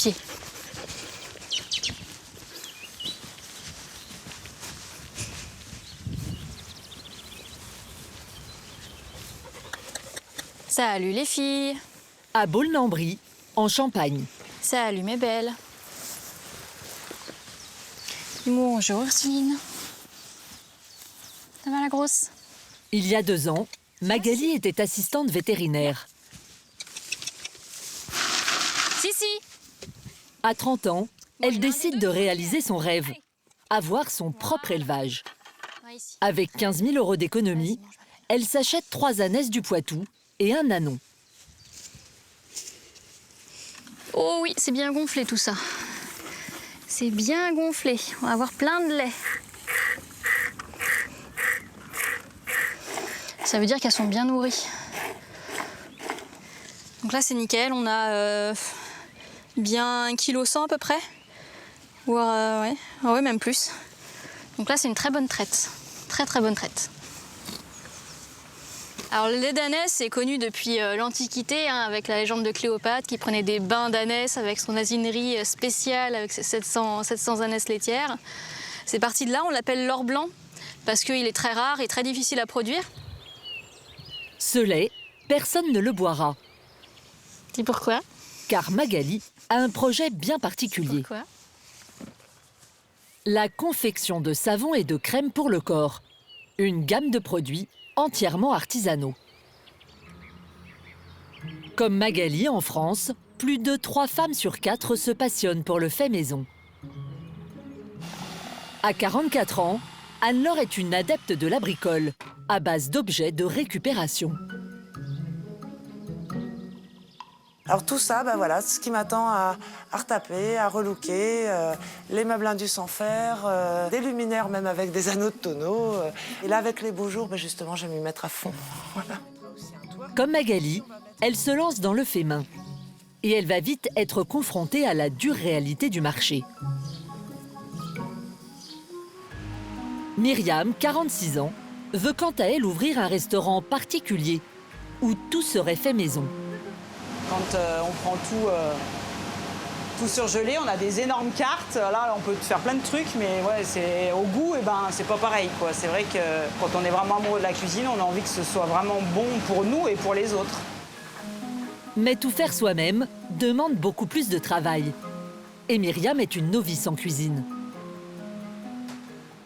pied. Salut les filles. À Baulne-en-Brie, en Champagne. Salut mes belles. Bonjour Ursuline. Ça va la grosse? Il y a 2 ans, Magali était assistante vétérinaire. Si. À 30 ans, elle décide de réaliser son rêve, avoir son propre élevage. Avec 15 000 € d'économie, elle s'achète 3 ânesses du Poitou et un ânon. Oh oui, c'est bien gonflé tout ça. C'est bien gonflé. On va avoir plein de lait. Ça veut dire qu'elles sont bien nourries. Donc là, c'est nickel. On a bien 1,1 kg à peu près. Voire, ouais. Ah ouais, même plus. Donc là, c'est une très bonne traite. Très très bonne traite. Alors le lait d'ânesse est connu depuis l'Antiquité, hein, avec la légende de Cléopâtre qui prenait des bains d'ânesse avec son asinerie spéciale avec ses 700 ânesses laitières. C'est parti de là, on l'appelle l'or blanc parce qu'il est très rare et très difficile à produire. Ce lait, personne ne le boira, Dis pourquoi? car Magali a un projet bien particulier. Pourquoi? La confection de savons et de crèmes pour le corps. Une gamme de produits entièrement artisanaux. Comme Magali en France, plus de 3 femmes sur 4 se passionnent pour le fait maison. À 44 ans, Anne-Laure est une adepte de la bricole, à base d'objets de récupération. Alors tout ça, ben voilà, c'est ce qui m'attend à retaper, à relooker, les meubles indus sans fer, des luminaires même avec des anneaux de tonneaux. Et là, avec les beaux jours, ben justement, je vais m'y mettre à fond. Voilà. Comme Magali, elle se lance dans le fait main. Et elle va vite être confrontée à la dure réalité du marché. Myriam, 46 ans, veut quant à elle ouvrir un restaurant particulier où tout serait fait maison. Quand on prend tout surgelé, on a des énormes cartes. Là, on peut faire plein de trucs, mais ouais, c'est au goût, et ben, c'est pas pareil, quoi. C'est vrai que quand on est vraiment amoureux de la cuisine, on a envie que ce soit vraiment bon pour nous et pour les autres. Mais tout faire soi-même demande beaucoup plus de travail. Et Myriam est une novice en cuisine.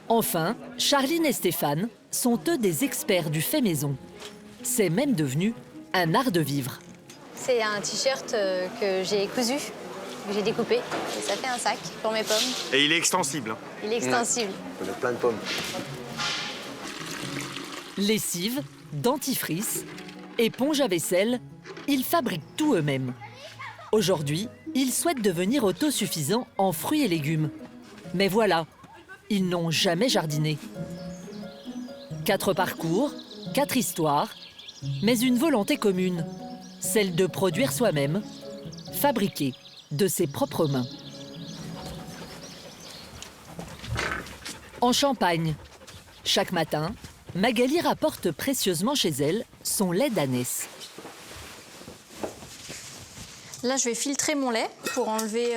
Enfin, Charline et Stéphane sont eux des experts du fait maison. C'est même devenu un art de vivre. C'est un t-shirt que j'ai cousu, que j'ai découpé. Et ça fait un sac pour mes pommes. Et il est extensible. Hein. Il est extensible. On a plein de pommes. Lessive, dentifrice, éponge à vaisselle, ils fabriquent tout eux-mêmes. Aujourd'hui, ils souhaitent devenir autosuffisants en fruits et légumes. Mais voilà, ils n'ont jamais jardiné. 4 parcours, 4 histoires, mais une volonté commune, celle de produire soi-même, fabriquer de ses propres mains. En Champagne, chaque matin, Magali rapporte précieusement chez elle son lait d'ânesse. Là, je vais filtrer mon lait pour enlever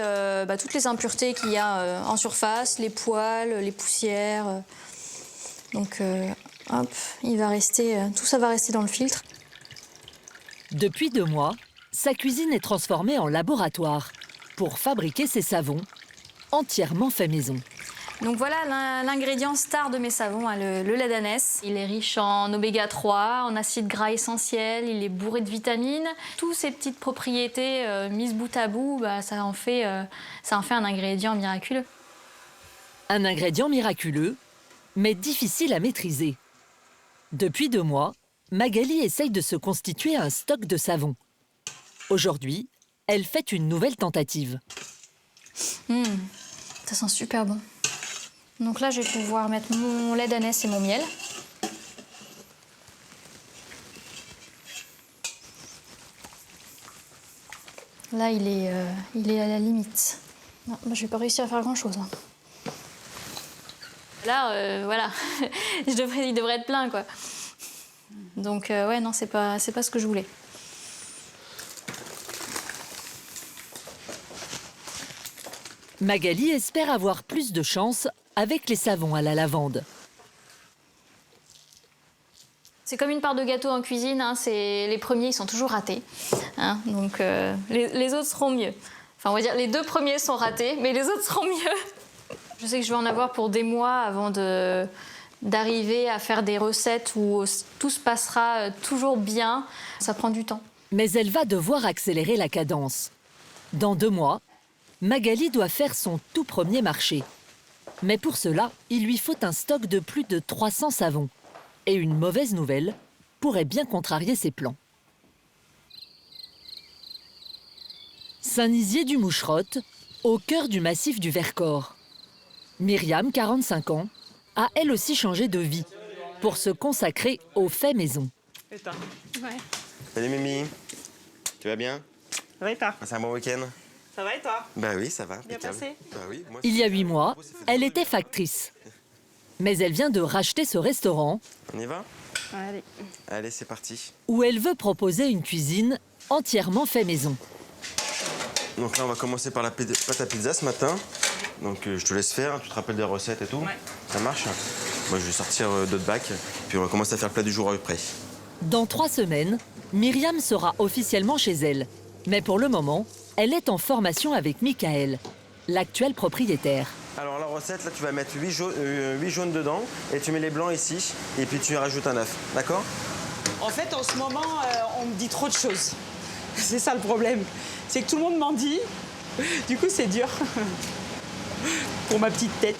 toutes les impuretés qu'il y a en surface, les poils, les poussières. Donc, hop, il va rester, tout ça va rester dans le filtre. Depuis 2 mois, sa cuisine est transformée en laboratoire pour fabriquer ses savons entièrement faits maison. Donc voilà l'ingrédient star de mes savons, hein, le lait d'ânesse. Il est riche en oméga 3, en acides gras essentiels, il est bourré de vitamines. Toutes ces petites propriétés mises bout à bout, ça en fait un ingrédient miraculeux. Un ingrédient miraculeux, mais difficile à maîtriser. Depuis 2 mois, Magali essaye de se constituer un stock de savon. Aujourd'hui, elle fait une nouvelle tentative. Ça sent super bon. Donc là, je vais pouvoir mettre mon lait d'ânesse et mon miel. Là, il est à la limite. Non, je vais pas réussir à faire grand-chose. Hein. Là, voilà, il devrait être plein, quoi. Donc, ouais, non, c'est pas ce que je voulais. Magali espère avoir plus de chance avec les savons à la lavande. C'est comme une part de gâteau en cuisine, hein, les premiers ils sont toujours ratés, hein, donc les autres seront mieux. Enfin on va dire les 2 premiers sont ratés, mais les autres seront mieux. Je sais que je vais en avoir pour des mois avant d'arriver à faire des recettes où tout se passera toujours bien. Ça prend du temps. Mais elle va devoir accélérer la cadence. Dans 2 mois, Magali doit faire son tout premier marché. Mais pour cela, il lui faut un stock de plus de 300 savons. Et une mauvaise nouvelle pourrait bien contrarier ses plans. Saint-Nizier-du-Moucherotte, au cœur du massif du Vercors. Myriam, 45 ans, a elle aussi changé de vie pour se consacrer aux faits maison. Et toi? Salut Mimi. Tu vas bien? Ça va et toi? C'est un bon week-end? Ça va et toi? Bah oui, ça va. Bien impeccable. passé? Bah oui, moi, Il y a 8 mois, elle était factrice. Mais elle vient de racheter ce restaurant On y va? Allez. Allez, c'est parti. où elle veut proposer une cuisine entièrement fait maison. Donc là, on va commencer par la pâte à pizza ce matin. Donc je te laisse faire, tu te rappelles des recettes et tout? Ouais. Ça marche? Moi, je vais sortir d'autres bacs, puis on va commencer à faire le plat du jour après. Dans 3 semaines, Myriam sera officiellement chez elle. Mais pour le moment, elle est en formation avec Michael, l'actuel propriétaire. Alors la recette, là, tu vas mettre 8 jaunes dedans, et tu mets les blancs ici, et puis tu rajoutes un œuf, d'accord? En fait, en ce moment, on me dit trop de choses. C'est ça le problème. C'est que tout le monde m'en dit. Du coup, c'est dur. Pour ma petite tête.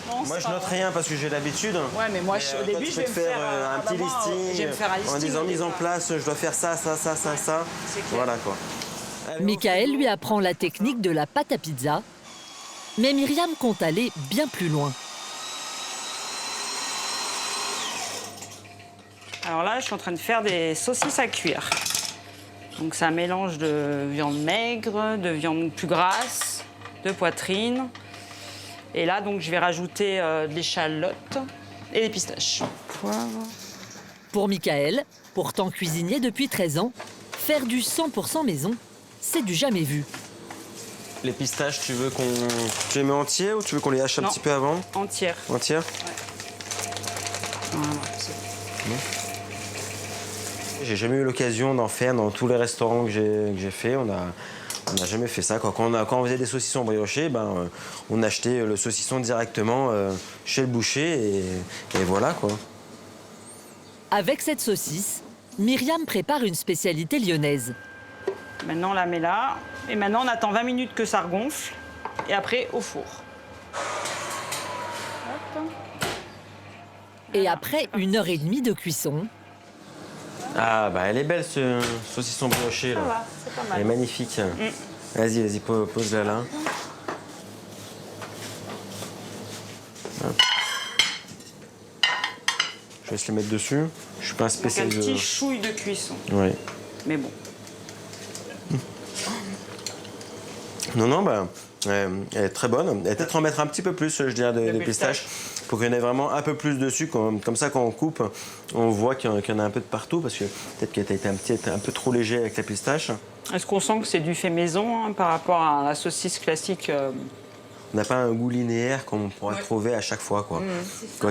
Non, Moi, c'est je pas note vrai. rien parce que j'ai l'habitude. Ouais, mais moi, au toi, début, tu je peux vais te me faire un petit listing, je vais me faire un listing. en disant mise en place, je dois faire ça, ça, ça, ça, ça. c'est clair. Voilà quoi. Allez, Michael lui apprend la technique de la pâte à pizza. Mais Myriam compte aller bien plus loin. Alors là, je suis en train de faire des saucisses à cuire. Donc c'est un mélange de viande maigre, de viande plus grasse, de poitrine. Et là, donc, je vais rajouter de l'échalote et des pistaches. Poivre. Pour Michael, pourtant cuisinier depuis 13 ans, faire du 100% maison, c'est du jamais vu. Les pistaches, tu les mets entiers ou tu veux qu'on les hache un Non. petit peu avant? Entière. Entières? Voilà, c'est bon. J'ai jamais eu l'occasion d'en faire dans tous les restaurants que j'ai fait. On n'a jamais fait ça, quoi. Quand on faisait des saucissons briochés, on achetait le saucisson directement chez le boucher et voilà quoi. Avec cette saucisse, Myriam prépare une spécialité lyonnaise. Maintenant, on la met là. Et maintenant, on attend 20 minutes que ça regonfle. Et après, au four. Hop. Et après 1h30 de cuisson, Ah bah elle est belle ce saucisson brioché là. Ça va, c'est pas Elle est mal. magnifique. Vas-y, pose-la là. Hop. Je laisse les mettre dessus. Je suis pas un Donc un spécialiste. petit chouille de cuisson. Ouais. Mais bon. Non, elle est très bonne. Et peut-être en mettre un petit peu plus, je dirais, de pistaches, pour qu'il y en ait vraiment un peu plus dessus. Comme ça, quand on coupe, on voit qu'il y en a un peu de partout, parce que peut-être qu'elle a été un peu trop léger avec la pistache. Est-ce qu'on sent que c'est du fait maison hein, par rapport à la saucisse classique On n'a pas un goût linéaire qu'on pourrait trouver à chaque fois, quoi.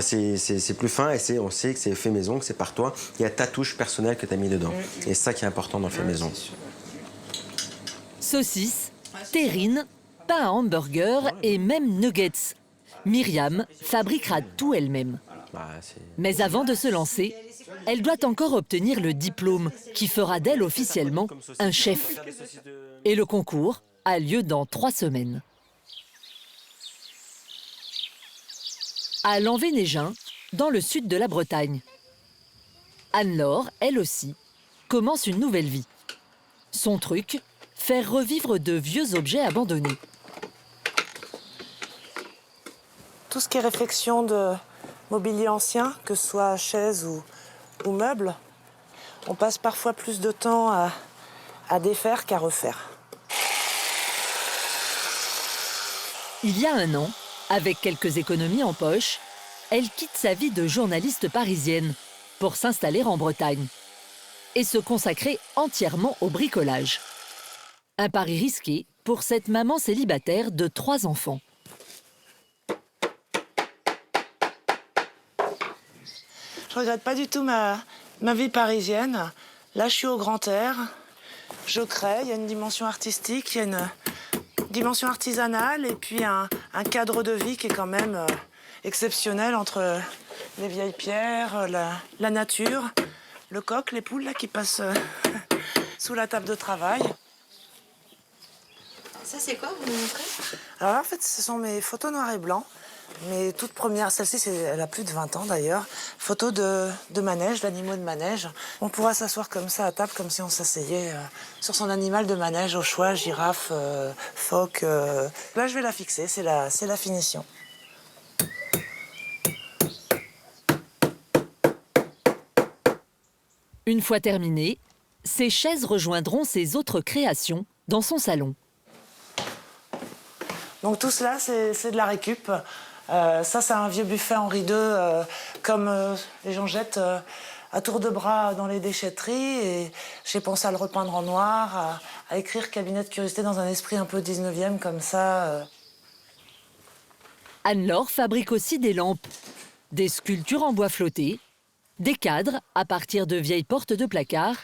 C'est plus fin et on sait que c'est fait maison, que c'est par toi. Il y a ta touche personnelle que tu as mis dedans. Et c'est ça qui est important dans le fait maison. saucisses, terrines, pain à hamburger et même nuggets. Myriam fabriquera tout elle-même. Mais avant de se lancer, elle doit encore obtenir le diplôme qui fera d'elle officiellement un chef. Et le concours a lieu dans 3 semaines. À Lanvénégin, dans le sud de la Bretagne. Anne-Laure, elle aussi, commence une nouvelle vie. Son truc, faire revivre de vieux objets abandonnés. Tout ce qui est réfection de mobilier ancien, que ce soit chaises ou meubles, on passe parfois plus de temps à défaire qu'à refaire. Il y a 1 an, avec quelques économies en poche, elle quitte sa vie de journaliste parisienne pour s'installer en Bretagne et se consacrer entièrement au bricolage. Un pari risqué pour cette maman célibataire de 3 enfants. Je regrette pas du tout ma vie parisienne. Là, je suis au grand air. Je crée, il y a une dimension artistique, il y a une dimension artisanale et puis un cadre de vie qui est quand même exceptionnel entre les vieilles pierres, la nature, le coq, les poules là, qui passent sous la table de travail. Ça, c'est quoi, vous me montrez? Alors là, en fait, ce sont mes photos noir et blanc. Mes toutes premières, celle-ci, elle a plus de 20 ans d'ailleurs. Photos de manège, d'animaux de manège. On pourra s'asseoir comme ça à table, comme si on s'asseyait sur son animal de manège, au choix, girafe, phoque. Là, je vais la fixer, c'est la finition. Une fois terminée, ces chaises rejoindront ses autres créations dans son salon. Donc tout cela, c'est de la récup. Ça, c'est un vieux buffet Henri II, comme les gens jettent à tour de bras dans les déchetteries. Et j'ai pensé à le repeindre en noir, à écrire cabinet de curiosité dans un esprit un peu 19e comme ça. Anne-Laure fabrique aussi des lampes, des sculptures en bois flotté, des cadres à partir de vieilles portes de placard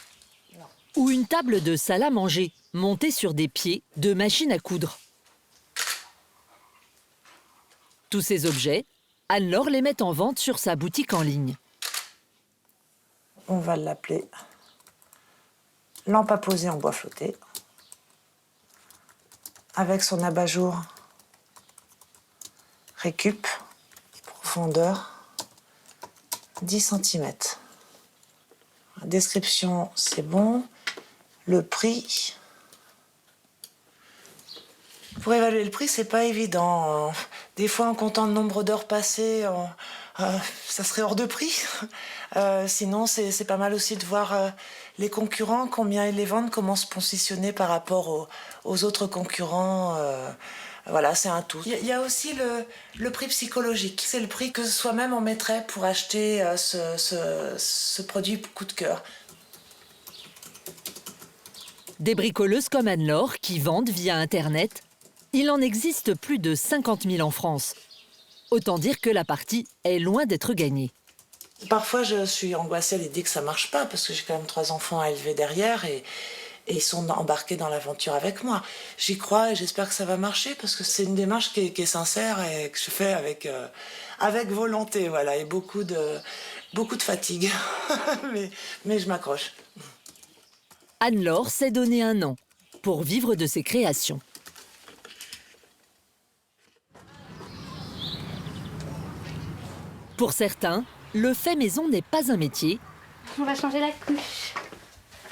ou une table de salle à manger montée sur des pieds de machine à coudre. Tous ces objets, Anne-Laure les met en vente sur sa boutique en ligne. On va l'appeler lampe à poser en bois flotté, avec son abat-jour récup, profondeur 10 cm. La description, c'est bon. Le prix. Pour évaluer le prix, c'est pas évident. Des fois, en comptant le nombre d'heures passées, ça serait hors de prix. Sinon, c'est pas mal aussi de voir les concurrents, combien ils les vendent, comment se positionner par rapport aux autres concurrents. Voilà, c'est un tout. Il y a aussi le prix psychologique. C'est le prix que soi-même on mettrait pour acheter ce produit coup de cœur. Des bricoleuses comme Anne-Laure qui vendent via Internet, il en existe plus de 50 000 en France. Autant dire que la partie est loin d'être gagnée. Parfois, je suis angoissée à l'idée que ça marche pas, parce que j'ai quand même 3 enfants à élever derrière et ils sont embarqués dans l'aventure avec moi. J'y crois et j'espère que ça va marcher, parce que c'est une démarche qui est sincère et que je fais avec volonté, voilà, et beaucoup de fatigue. mais je m'accroche. Anne-Laure s'est donné un an pour vivre de ses créations. Pour certains, le fait maison n'est pas un métier, On va changer la couche.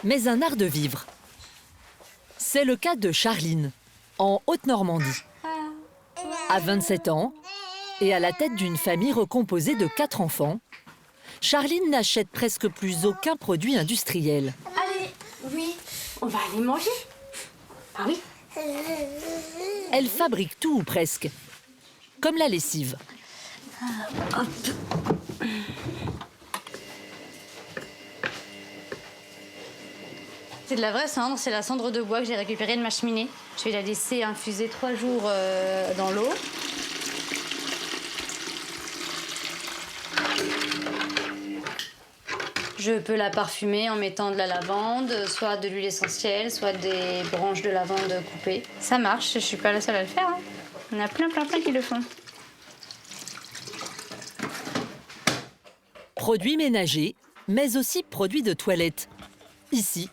mais un art de vivre. C'est le cas de Charline, en Haute-Normandie. À 27 ans, et à la tête d'une famille recomposée de 4 enfants, Charline n'achète presque plus aucun produit industriel. Allez, oui, on va aller manger. Ah oui? Elle fabrique tout ou presque, comme la lessive. C'est de la vraie cendre, c'est la cendre de bois que j'ai récupérée de ma cheminée. Je vais la laisser infuser 3 jours dans l'eau. Je peux la parfumer en mettant de la lavande, soit de l'huile essentielle, soit des branches de lavande coupées. Ça marche, je suis pas la seule à le faire. Hein. On a plein qui le font. Produits ménagers, mais aussi produits de toilette. Ici,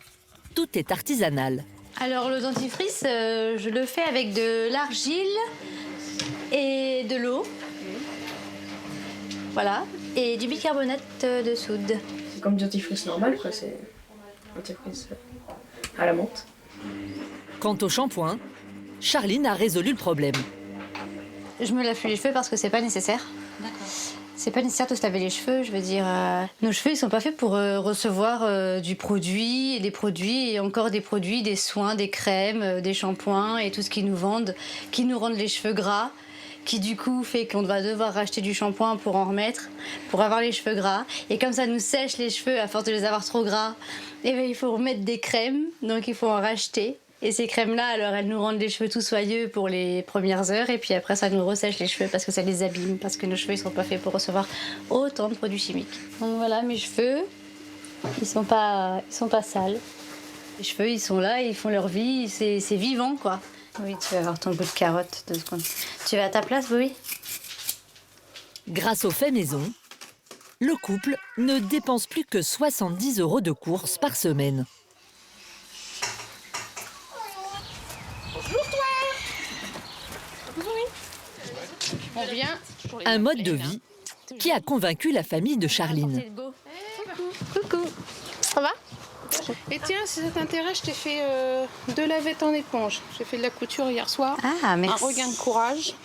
tout est artisanal. Alors le dentifrice, je le fais avec de l'argile et de l'eau. Voilà, et du bicarbonate de soude. C'est comme du dentifrice normal, quoi. C'est dentifrice à la menthe. Quant au shampoing, Charline a résolu le problème. Je me lave plus les cheveux parce que c'est pas nécessaire. D'accord. C'est pas nécessaire de se laver les cheveux, je veux dire. Nos cheveux, ils sont pas faits pour recevoir du produit, et des produits, et encore des produits, des soins, des crèmes, des shampoings et tout ce qu'ils nous vendent, qui nous rendent les cheveux gras, qui du coup fait qu'on va devoir racheter du shampoing pour en remettre, pour avoir les cheveux gras. Et comme ça nous sèche les cheveux à force de les avoir trop gras, et bien il faut remettre des crèmes, donc il faut en racheter. Et ces crèmes-là, alors elles nous rendent les cheveux tout soyeux pour les premières heures et puis après ça nous ressèche les cheveux parce que ça les abîme, parce que nos cheveux ils sont pas faits pour recevoir autant de produits chimiques. Donc voilà, mes cheveux, ils sont pas sales. Les cheveux, ils sont là, ils font leur vie, c'est vivant quoi. Oui, tu vas avoir ton bout de carotte, 2 secondes. Tu vas à ta place, oui? Grâce au fait maison, le couple ne dépense plus que 70 € de courses par semaine. On vient. Un mode de vie qui a convaincu la famille de Charline. Coucou, ça va? Et tiens, si ça t'intéresse, je t'ai fait 2 lavettes en éponge. J'ai fait de la couture hier soir. Ah, merci. Un regain de courage.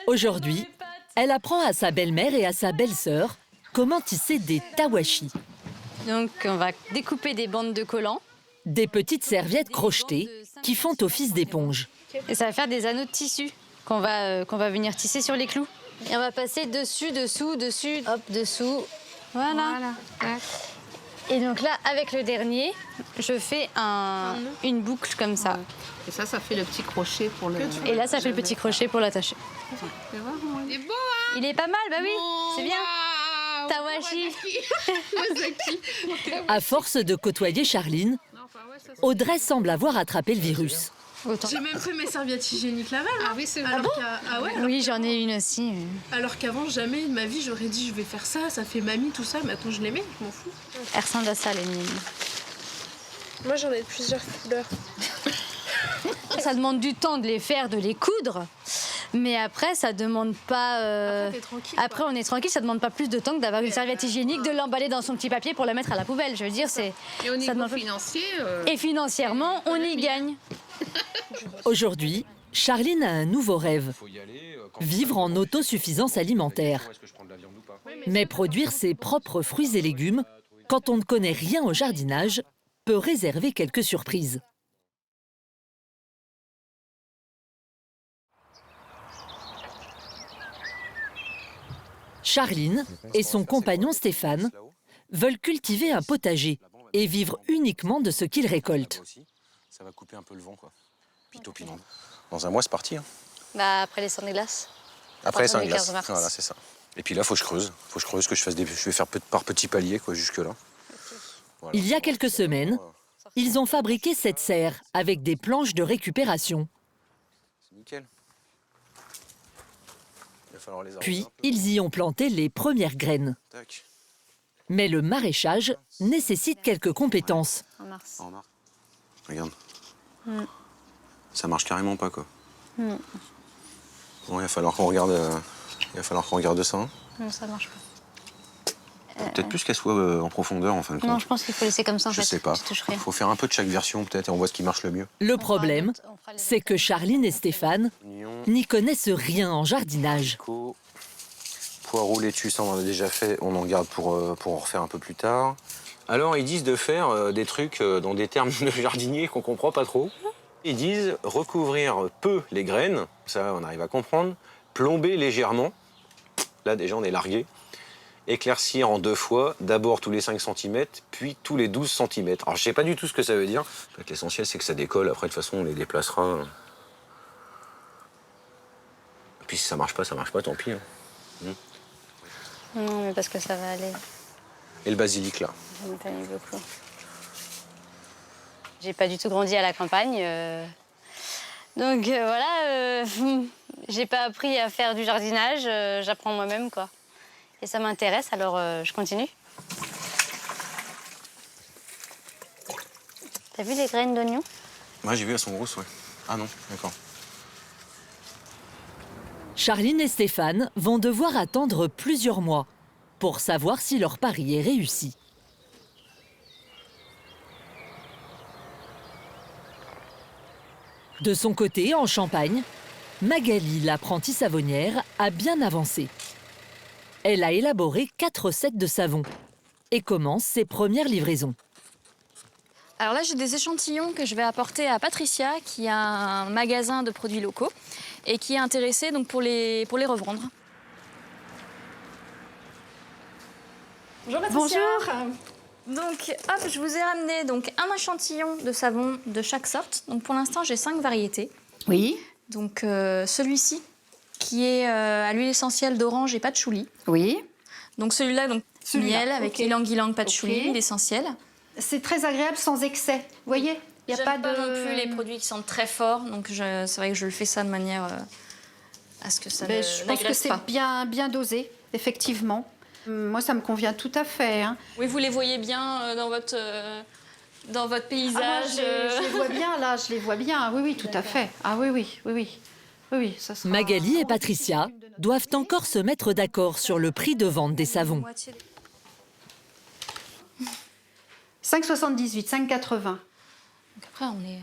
Aujourd'hui, elle apprend à sa belle-mère et à sa belle-sœur comment tisser des tawashi, Donc on va découper des bandes de collants des petites serviettes crochetées qui font office d'éponge. et ça va faire des anneaux de tissu qu'on va venir tisser sur les clous. Et on va passer dessus, dessous, dessus, hop, dessous. Voilà. Et donc là, avec le dernier, je fais une boucle comme ça. Et ça fait le petit crochet pour le... Et là, ça fait le petit crochet pour l'attacher. Tu vois, il est beau, hein? Il est pas mal, bah oui, c'est bien. Tawashi. À force de côtoyer Charline, Audrey semble avoir attrapé le virus. J'ai même fait mes serviettes hygiéniques Laval. Ah oui, c'est vrai. Oui, j'en ai une aussi. Alors qu'avant, jamais de ma vie, j'aurais dit je vais faire ça, ça fait mamie, tout ça. Maintenant, je l'aimais, je m'en fous. Elle ressemble à ça, les miennes. Moi, j'en ai de plusieurs couleurs. Ça demande du temps de les faire, de les coudre. Mais après, ça demande pas. Après, t'es tranquille. Après, on est tranquille, ça demande pas plus de temps que d'avoir une serviette hygiénique, de l'emballer dans son petit papier pour la mettre à la poubelle. Je veux dire, c'est. Et au niveau demande- financier... Et financièrement, on y gagne. Aujourd'hui, Charline a un nouveau rêve, vivre en autosuffisance alimentaire. Mais produire ses propres fruits et légumes, quand on ne connaît rien au jardinage, peut réserver quelques surprises. Charline et son compagnon Stéphane veulent cultiver un potager et vivre uniquement de ce qu'ils récoltent. Ça va couper un peu le vent, quoi. Pito-pino. Dans un mois, c'est parti. Hein. Bah, après les 100 de glace. Après, c'est un 15 glace. mars. Voilà, c'est ça. Et puis là, faut que je creuse. Que je fasse des... Je vais faire par petits paliers, quoi, jusque-là. Voilà. Il y a quelques semaines, ils ont fabriqué cette serre avec des planches de récupération. C'est nickel. Il va falloir les arroser Puis, un peu. ils y ont planté les premières graines. Tac. Mais le maraîchage nécessite quelques compétences. En mars. En mars. Regarde. Ça marche carrément pas, quoi. Bon, il va falloir qu'on regarde. Ça. Hein. Non, ça marche pas. Peut-être plus qu'elle soit en profondeur, en fin de compte. Non, je pense qu'il faut laisser comme ça en Je fait. sais pas. Tu touches rien. Faut faire un peu de chaque version, peut-être, et on voit ce qui marche le mieux. Le problème, c'est que Charline et Stéphane n'y connaissent rien en jardinage. Poireaux, laitue, ça on en a déjà fait, on en garde pour en refaire un peu plus tard. Alors ils disent de faire des trucs dans des termes de jardinier qu'on comprend pas trop. Ils disent recouvrir peu les graines, ça on arrive à comprendre, plomber légèrement, là déjà on est largué, éclaircir en 2 fois, d'abord tous les 5 cm, puis tous les 12 cm. Alors je sais pas du tout ce que ça veut dire, l'essentiel c'est que ça décolle, après de toute façon on les déplacera. Et puis si ça marche pas, tant pis. Hein. Non, mais parce que ça va aller. Et le basilic là. Ça m'étonne beaucoup. J'ai pas du tout grandi à la campagne. Donc voilà, j'ai pas appris à faire du jardinage, j'apprends moi-même quoi. Et ça m'intéresse, alors je continue. T'as vu les graines d'oignon? Ouais, j'ai vu, elles sont grosses, ouais. Ah non, d'accord. Charline et Stéphane vont devoir attendre plusieurs mois pour savoir si leur pari est réussi. De son côté, en Champagne, Magali, l'apprentie savonnière, a bien avancé. Elle a élaboré 4 recettes de savon et commence ses premières livraisons. Alors là, j'ai des échantillons que je vais apporter à Patricia, qui a un magasin de produits locaux et qui est intéressée donc, pour les revendre. Bonjour Patricia. Bonjour. Donc, hop, je vous ai ramené donc, un échantillon de savon de chaque sorte. Donc, pour l'instant, j'ai 5 variétés. Oui. Donc, celui-ci, qui est à l'huile essentielle d'orange et patchouli. Oui. Donc, celui-là, miel avec ok. ylang-ylang patchouli, Ok. l'huile essentielle. C'est très agréable sans excès. Vous voyez, il n'y a J'aime pas de... non plus les produits qui sentent très fort. Donc, c'est vrai que je le fais ça de manière à ce que ça Ben, ne je pense que n'agresse c'est pas. bien dosé, effectivement. Moi, ça me convient tout à fait. Hein. Oui, vous les voyez bien dans votre paysage. Ah, moi, je les vois bien, là, je les vois bien. Oui, tout à fait. Ah oui, ça sera... Magali et Patricia doivent encore se mettre d'accord sur le prix de vente des savons. 5,78, 5,80. Donc après, on est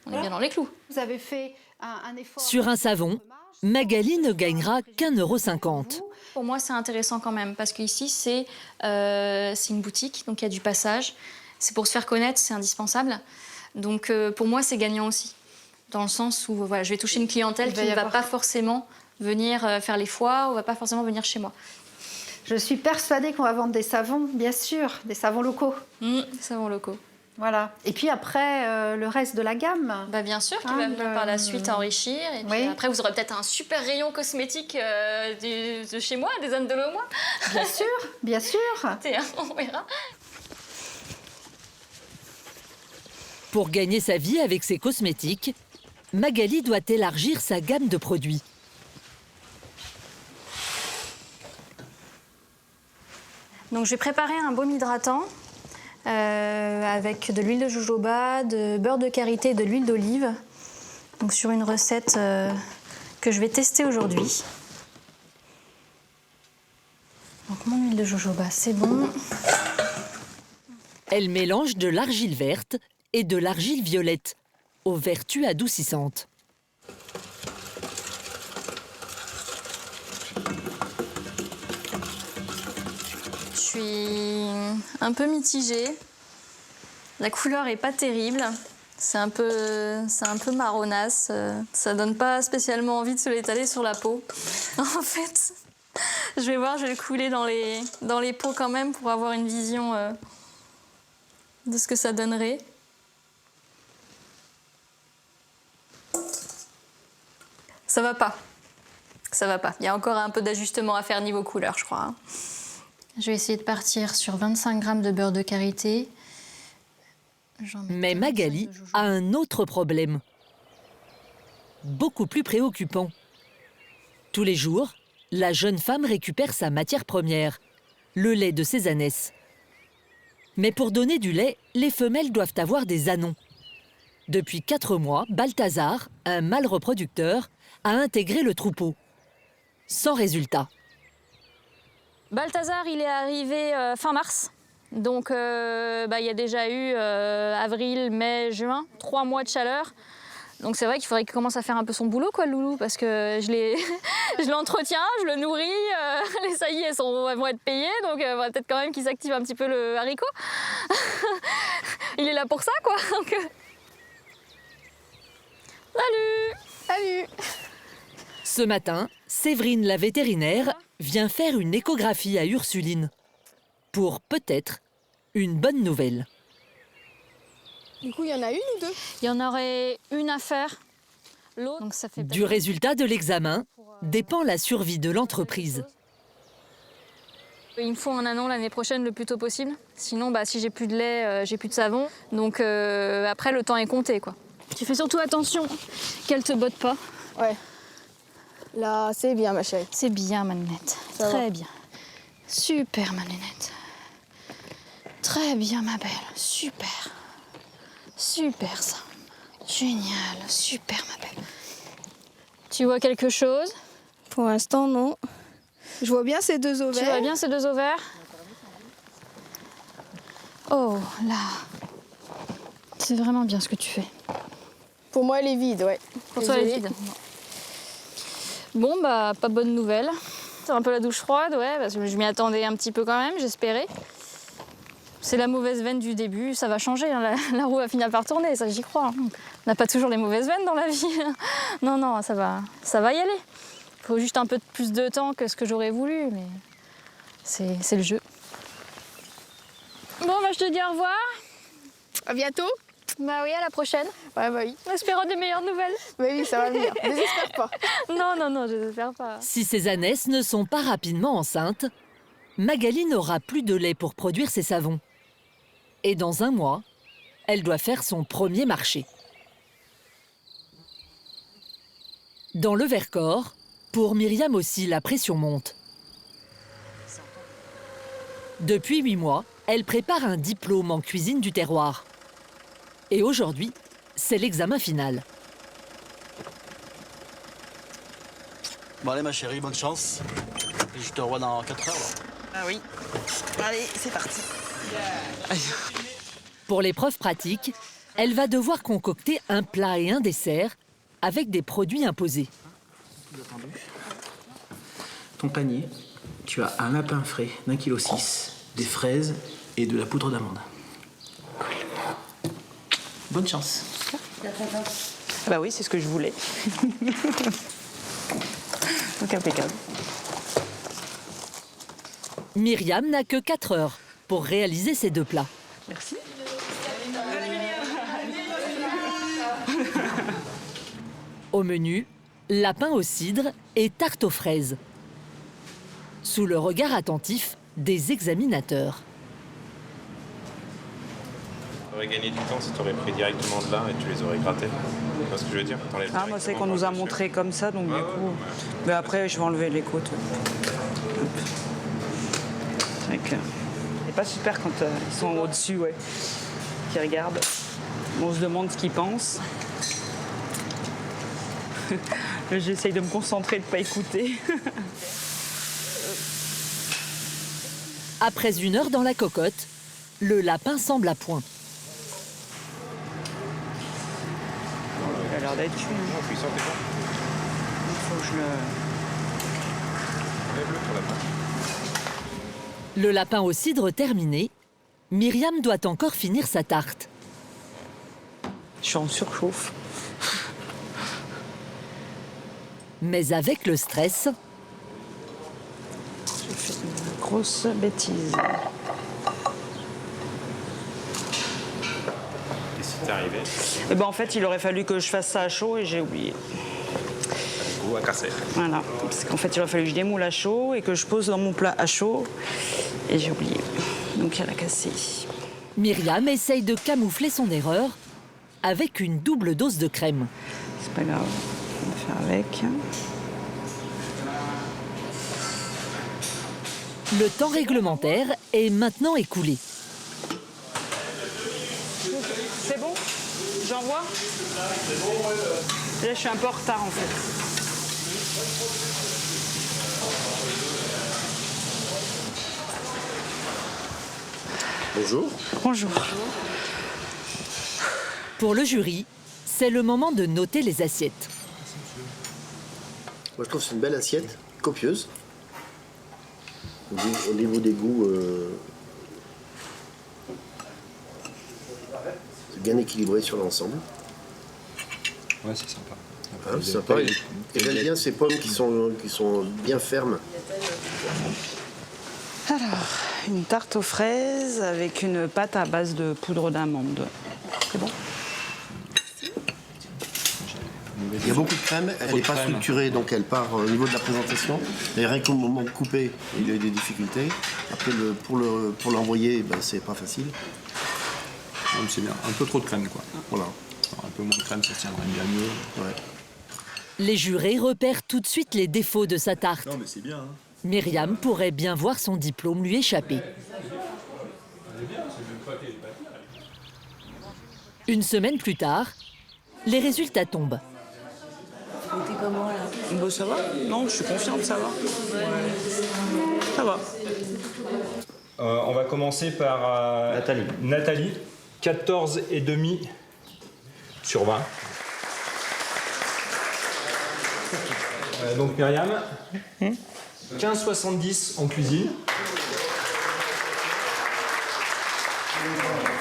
bien dans les clous. Vous avez fait un effort... Sur un savon, Magali ne gagnera qu'1,50 €. Pour moi, c'est intéressant quand même, parce qu'ici, c'est une boutique, donc il y a du passage. C'est pour se faire connaître, c'est indispensable. Donc pour moi, c'est gagnant aussi. Dans le sens où voilà, je vais toucher une clientèle qui ne va pas forcément venir faire les foires, ou va pas forcément venir chez moi. Je suis persuadée qu'on va vendre des savons, bien sûr, des savons locaux. Des savons locaux. Voilà. Et puis après, le reste de la gamme. Bah bien sûr, qui va venir par la suite enrichir. Et puis après, vous aurez peut-être un super rayon cosmétique de chez moi, des Anne Delomois. Bien sûr, bien sûr. On verra. Pour gagner sa vie avec ses cosmétiques, Magali doit élargir sa gamme de produits. Donc je vais préparer un baume hydratant avec de l'huile de jojoba, de beurre de karité et de l'huile d'olive. Donc sur une recette que je vais tester aujourd'hui. Donc mon huile de jojoba, c'est bon. Elle mélange de l'argile verte et de l'argile violette, aux vertus adoucissantes. Je suis un peu mitigée. La couleur est pas terrible. C'est un peu marronasse. Ça donne pas spécialement envie de se l'étaler sur la peau. En fait, je vais voir, je vais le couler dans les pots quand même pour avoir une vision de ce que ça donnerait. Ça va pas. Ça va pas. Il y a encore un peu d'ajustement à faire niveau couleur, je crois. Je vais essayer de partir sur 25 g de beurre de karité. Mais Magali a un autre problème, beaucoup plus préoccupant. Tous les jours, la jeune femme récupère sa matière première, le lait de ses ânesses. Mais pour donner du lait, les femelles doivent avoir des ânons. Depuis 4 mois, Balthazar, un mâle reproducteur, a intégré le troupeau. Sans résultat. Balthazar, il est arrivé fin mars. Donc, il y a déjà eu avril, mai, juin, 3 mois de chaleur. Donc, c'est vrai qu'il faudrait qu'il commence à faire un peu son boulot, quoi, le loulou, parce que je l'entretiens, je le nourris, les saillies, elles vont être payées, donc il faudrait peut-être quand même qu'il s'active un petit peu le haricot. Il est là pour ça, quoi. Donc, Salut! Salut! Ce matin, Séverine, la vétérinaire, vient faire une échographie à Ursuline. Pour peut-être une bonne nouvelle. Du coup, il y en a une ou deux? Il y en aurait une à faire. L'autre, donc ça fait Du résultat de l'examen dépend la survie de l'entreprise. Il me faut un anon l'année prochaine le plus tôt possible. Sinon, si j'ai plus de lait, j'ai plus de savon. Donc après, le temps est compté, quoi. Tu fais surtout attention qu'elle te botte pas. Ouais. Là, c'est bien, ma chérie. C'est bien, ma nénette. Très bien. Super, ma nénette. Très bien, ma belle. Super. Super, ça. Génial. Super, ma belle. Tu vois quelque chose? Pour l'instant, non. Je vois bien ces deux ovaires. Tu vois bien ces deux ovaires? Oh, là. C'est vraiment bien ce que tu fais. Pour moi, elle est vide, ouais. Pour toi, elle est vide. Bon, pas bonne nouvelle. C'est un peu la douche froide, ouais, parce que je m'y attendais un petit peu quand même, j'espérais. C'est la mauvaise veine du début, ça va changer, hein, la roue va finir par tourner, ça j'y crois. On n'a pas toujours les mauvaises veines dans la vie. Non, ça va y aller. Il faut juste un peu plus de temps que ce que j'aurais voulu, mais c'est le jeu. Bon, bah, je te dis au revoir. À bientôt. Bah oui, à la prochaine. Ouais, bah oui. Espérons des meilleures nouvelles. Bah oui, ça va venir. Désespère pas. Non, je n'espère pas. Si ces ânesses ne sont pas rapidement enceintes, Magali n'aura plus de lait pour produire ses savons. Et dans 1 mois, elle doit faire son premier marché. Dans le Vercors, pour Myriam aussi, la pression monte. Depuis 8 mois, elle prépare un diplôme en cuisine du terroir. Et aujourd'hui, c'est l'examen final. Bon allez ma chérie, bonne chance. Et je te revois dans 4 heures. Là. Ah oui. Allez, c'est parti. Pour l'épreuve pratique, elle va devoir concocter un plat et un dessert avec des produits imposés. Ton panier, tu as un lapin frais d'1,6 kg, des fraises et de la poudre d'amande. Bonne chance. Ah bah oui, c'est ce que je voulais. Donc impeccable. Myriam n'a que 4 heures pour réaliser ces 2 plats. Merci. Au menu, lapin au cidre et tarte aux fraises. Sous le regard attentif des examinateurs. Tu aurais gagné du temps si tu aurais pris directement de là et tu les aurais grattés. Tu vois ce que je veux dire? Ah, moi, c'est qu'on nous a montré comme ça, donc du coup. Mais après, je vais enlever les côtes. C'est vrai que c'est pas super quand ils sont au-dessus, ouais. Qui regardent. On se demande ce qu'ils pensent. J'essaye de me concentrer, de ne pas écouter. Après 1 heure dans la cocotte, le lapin semble à point. Il a l'air d'être cuit. Non, puis sortez pas. Il faut que je le... Lève-le pour la main. Le lapin au cidre terminé, Myriam doit encore finir sa tarte. Je suis en surchauffe. Mais avec le stress, J'ai fait une grosse bêtise. Qu'est-ce qui t'est arrivé? Et ben en fait, il aurait fallu que je fasse ça à chaud et j'ai oublié. Du coup, à casser. Voilà. Parce qu'en fait, il aurait fallu que je démoule à chaud et que je pose dans mon plat à chaud. Et j'ai oublié. Donc elle a cassé. Myriam essaye de camoufler son erreur avec une double dose de crème. C'est pas grave. On va faire avec. Le temps réglementaire est maintenant écoulé. C'est bon? J'envoie? Là, je suis un peu en retard en fait. Bonjour. Bonjour. Pour le jury, c'est le moment de noter les assiettes. Moi, je trouve que c'est une belle assiette, copieuse. Au niveau des goûts, c'est bien équilibré sur l'ensemble. Ouais, c'est sympa. Hein, c'est sympa. Et j'aime bien ces pommes qui sont bien fermes. Alors, une tarte aux fraises avec une pâte à base de poudre d'amande. C'est bon? Il y a beaucoup de crème, elle n'est pas structurée, donc elle part au niveau de la présentation. Et rien qu'au moment de couper, il y a eu des difficultés. Après, pour l'envoyer, ben, c'est pas facile. C'est bien. Un peu trop de crème, quoi. Voilà. Alors, un peu moins de crème, ça tiendrait bien mieux. Ouais. Les jurés repèrent tout de suite les défauts de sa tarte. Non, mais c'est bien. Hein. Myriam pourrait bien voir son diplôme lui échapper. Une semaine plus tard, les résultats tombent. Bon, ça va? Non, je suis confiante, ça va. Ça va. On va commencer par Nathalie, 14,5 sur 20. Donc Myriam, 15,70 en cuisine.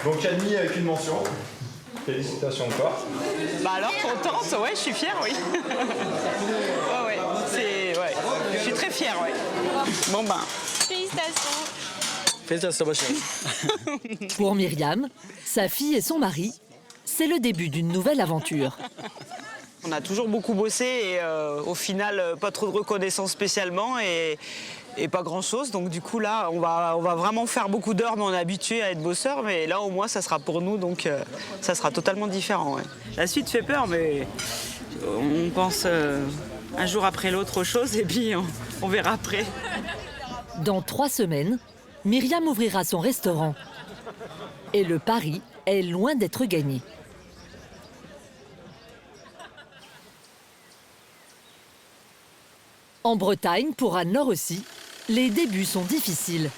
Donc admis avec une mention. Félicitations encore. Bah alors, contente, ouais, je suis fière, oui. ouais, je suis très fière, ouais. Bon ben. Félicitations. Félicitations, ma chérie. Pour Myriam, sa fille et son mari, c'est le début d'une nouvelle aventure. On a toujours beaucoup bossé et au final, pas trop de reconnaissance spécialement et pas grand-chose. Donc du coup, là, on va vraiment faire beaucoup d'heures, mais on est habitué à être bosseur. Mais là, au moins, ça sera pour nous, donc ça sera totalement différent. Ouais. La suite fait peur, mais on pense un jour après l'autre aux choses et puis on verra après. Dans 3 semaines, Myriam ouvrira son restaurant. Et le pari est loin d'être gagné. En Bretagne, pour Anne-Laure aussi, les débuts sont difficiles.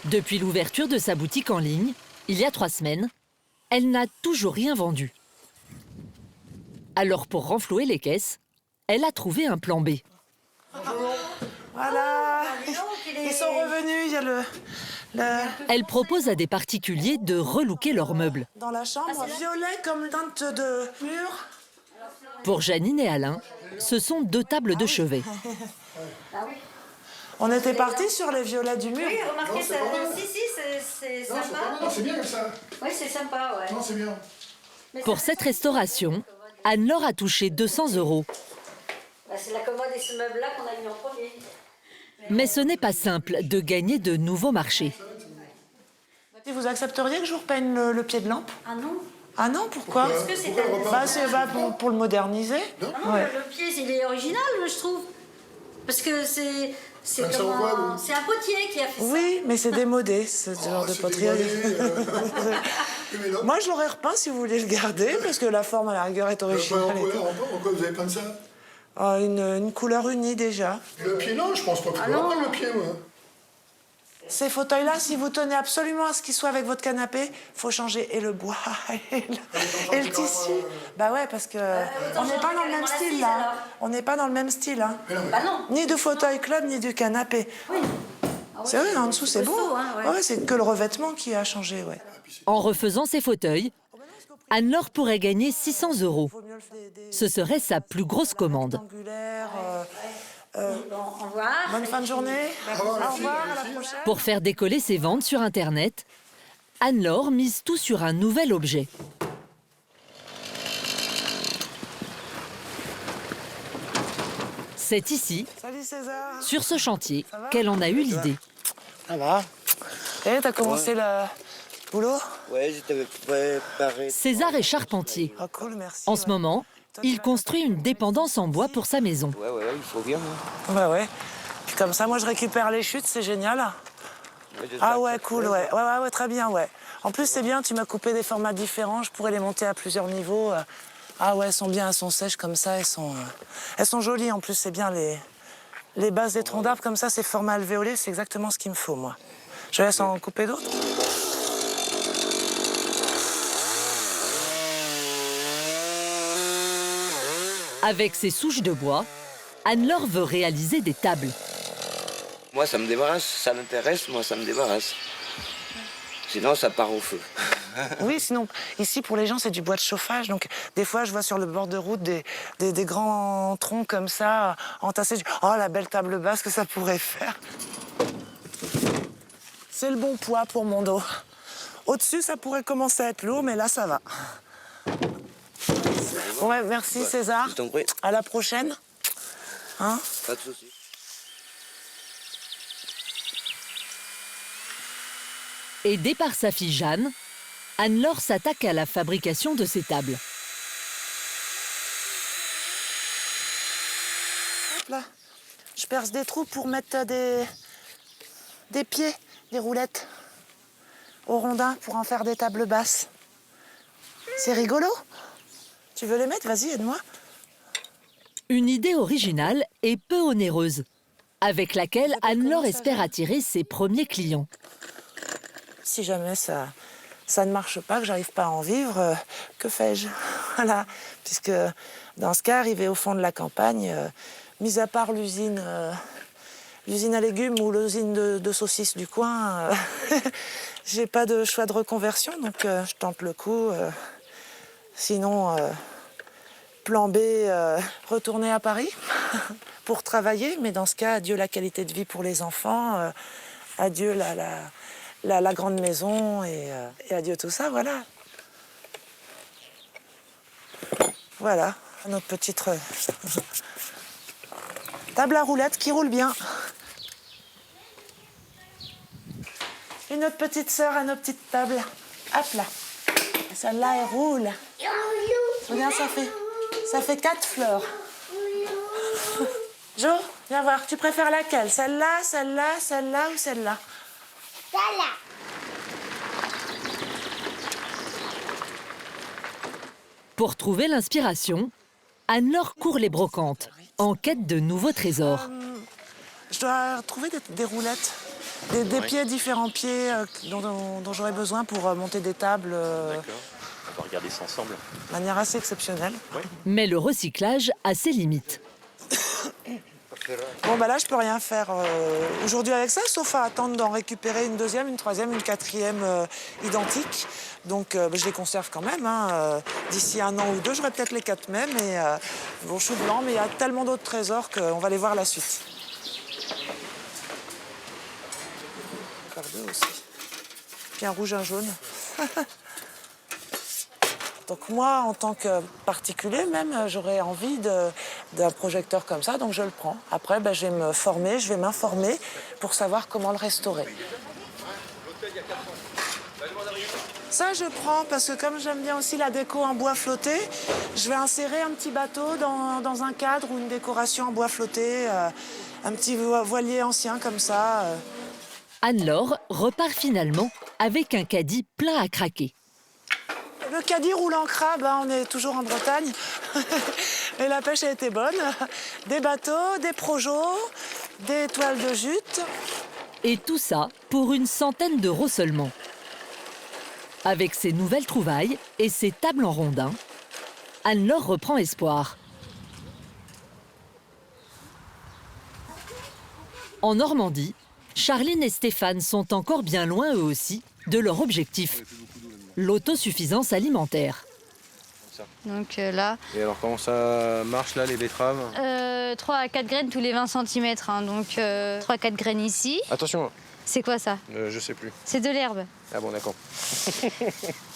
Depuis l'ouverture de sa boutique en ligne, il y a 3 semaines, elle n'a toujours rien vendu. Alors pour renflouer les caisses, elle a trouvé un plan B. Voilà, ils sont revenus, il y a le... Elle propose à des particuliers de relooker leurs meubles. Dans la chambre, violet comme teinte de mur. Pour Janine et Alain, ce sont 2 tables de chevet. On était partis sur les violets du mur. Oui, remarquez ça. Si, c'est sympa. Non, c'est bien comme ça. Oui, c'est sympa, ouais. Non, c'est bien. Pour cette restauration, Anne-Laure a touché 200 €. Bah, c'est la commode et ce meuble-là qu'on a mis en premier. Mais ce n'est pas simple de gagner de nouveaux marchés. Vous accepteriez que je vous repeigne le pied de lampe? Ah non. Ah non, pourquoi? Parce que c'est pour le moderniser. Non, ouais. Le pied, il est original, je trouve. Parce que c'est un potier qui a fait ça. Oui, mais c'est démodé, ce genre de poterie. Moi, je l'aurais repeint si vous voulez le garder, parce que la forme à la rigueur est originale. En quoi vous avez peint ça? Une couleur unie déjà. Le pied, non, je pense pas que je peux repeindre le pied, moi. Ces fauteuils-là, si vous tenez absolument à ce qu'ils soient avec votre canapé, faut changer et le bois et le tissu. Bah ouais, parce que on n'est pas dans le même style là. On n'est pas dans le même style. Hein. Bah non. Ni du fauteuil club, ni du canapé. Oui. C'est vrai, en dessous c'est beau. Ouais, c'est que le revêtement qui a changé, ouais. En refaisant ses fauteuils, Anne-Laure pourrait gagner 600 €. Ce serait sa plus grosse commande. Au revoir. Bonne fin de journée. Au revoir, à la prochaine. Pour faire décoller ses ventes sur Internet, Anne-Laure mise tout sur un nouvel objet. C'est ici, Salut César. sur ce chantier, qu'elle en a eu l'idée. Ça va. Et t'as commencé le boulot? Ouais, j'étais préparé. César est charpentier. Oh, cool, merci. En ce moment, il construit une dépendance en bois pour sa maison. Ouais, il faut bien. Hein. Bah ouais. Puis comme ça, moi, je récupère les chutes, c'est génial. Ah ouais, cool, ouais. Ouais, très bien, ouais. En plus, c'est bien, tu m'as coupé des formats différents, je pourrais les monter à plusieurs niveaux. Ah ouais, elles sont bien, elles sont sèches comme ça, elles sont jolies en plus, c'est bien les bases des troncs d'arbres comme ça, ces formats alvéolés, c'est exactement ce qu'il me faut, moi. Je laisse en couper d'autres. Avec ses souches de bois, Anne-Laure veut réaliser des tables. Moi, ça me débarrasse, ça m'intéresse, moi, ça me débarrasse. Sinon, ça part au feu. Oui, sinon, ici, pour les gens, c'est du bois de chauffage. Donc, des fois, je vois sur le bord de route des grands troncs comme ça, entassés. Oh, la belle table basse que ça pourrait faire. C'est le bon poids pour mon dos. Au-dessus, ça pourrait commencer à être lourd, mais là, ça va. Ouais, merci César. Je t'en prie. À la prochaine. Hein? Pas de soucis. Aidée par sa fille Jeanne, Anne-Laure s'attaque à la fabrication de ces tables. Hop là. Je perce des trous pour mettre des pieds, des roulettes au rondin pour en faire des tables basses. C'est rigolo. Tu veux les mettre? Vas-y, aide-moi. Une idée originale et peu onéreuse, avec laquelle Anne-Laure espère attirer ses premiers clients. Si jamais ça ne marche pas, que j'arrive pas à en vivre, que fais-je? Voilà, puisque dans ce cas, arrivé au fond de la campagne, mis à part l'usine à légumes ou l'usine de saucisses du coin, j'ai pas de choix de reconversion, donc je tente le coup. Sinon, plan B, retourner à Paris pour travailler, mais dans ce cas, adieu la qualité de vie pour les enfants. adieu la grande maison et adieu tout ça, voilà. Voilà, notre petite table à roulettes qui roule bien. Une autre petite sœur à nos petites tables. Hop là. Celle-là, elle roule. Regarde, ça fait 4 fleurs. Jo, viens voir, tu préfères laquelle? Celle-là, celle-là, celle-là ou celle-là? Celle-là. Pour trouver l'inspiration, Anne-Laure court les brocantes, en quête de nouveaux trésors. Je dois trouver des roulettes, des pieds, différents pieds dont j'aurais besoin pour monter des tables. D'accord, on va regarder ça ensemble. De manière assez exceptionnelle. Mais le recyclage a ses limites. Bon, bah là, je peux rien faire aujourd'hui avec ça, sauf à attendre d'en récupérer une deuxième, une troisième, une quatrième identique. Donc, je les conserve quand même. D'ici 1 an ou 2, j'aurai peut-être les 4 mêmes. Et, bon, chou blanc, mais il y a tellement d'autres trésors qu'on va les voir la suite. Encore 2 aussi. Puis un rouge, un jaune. Donc moi, en tant que particulier même, j'aurais envie d'un projecteur comme ça, donc je le prends. Après, je vais me former, je vais m'informer pour savoir comment le restaurer. Ça, je prends parce que comme j'aime bien aussi la déco en bois flotté, je vais insérer un petit bateau dans un cadre ou une décoration en bois flotté, un petit voilier ancien comme ça. Anne-Laure repart finalement avec un caddie plein à craquer. Le caddie roule en crabe, on est toujours en Bretagne. Et la pêche a été bonne. Des bateaux, des projos, des toiles de jute. Et tout ça pour une centaine d'euros seulement. Avec ses nouvelles trouvailles et ses tables en rondin, Anne-Laure reprend espoir. En Normandie, Charline et Stéphane sont encore bien loin eux aussi de leur objectif. L'autosuffisance alimentaire. Donc là... Et alors comment ça marche là, les betteraves? 3 à 4 graines tous les 20 cm, donc 3 à 4 graines ici. Attention. C'est quoi ça? Je sais plus. C'est de l'herbe. Ah bon, d'accord.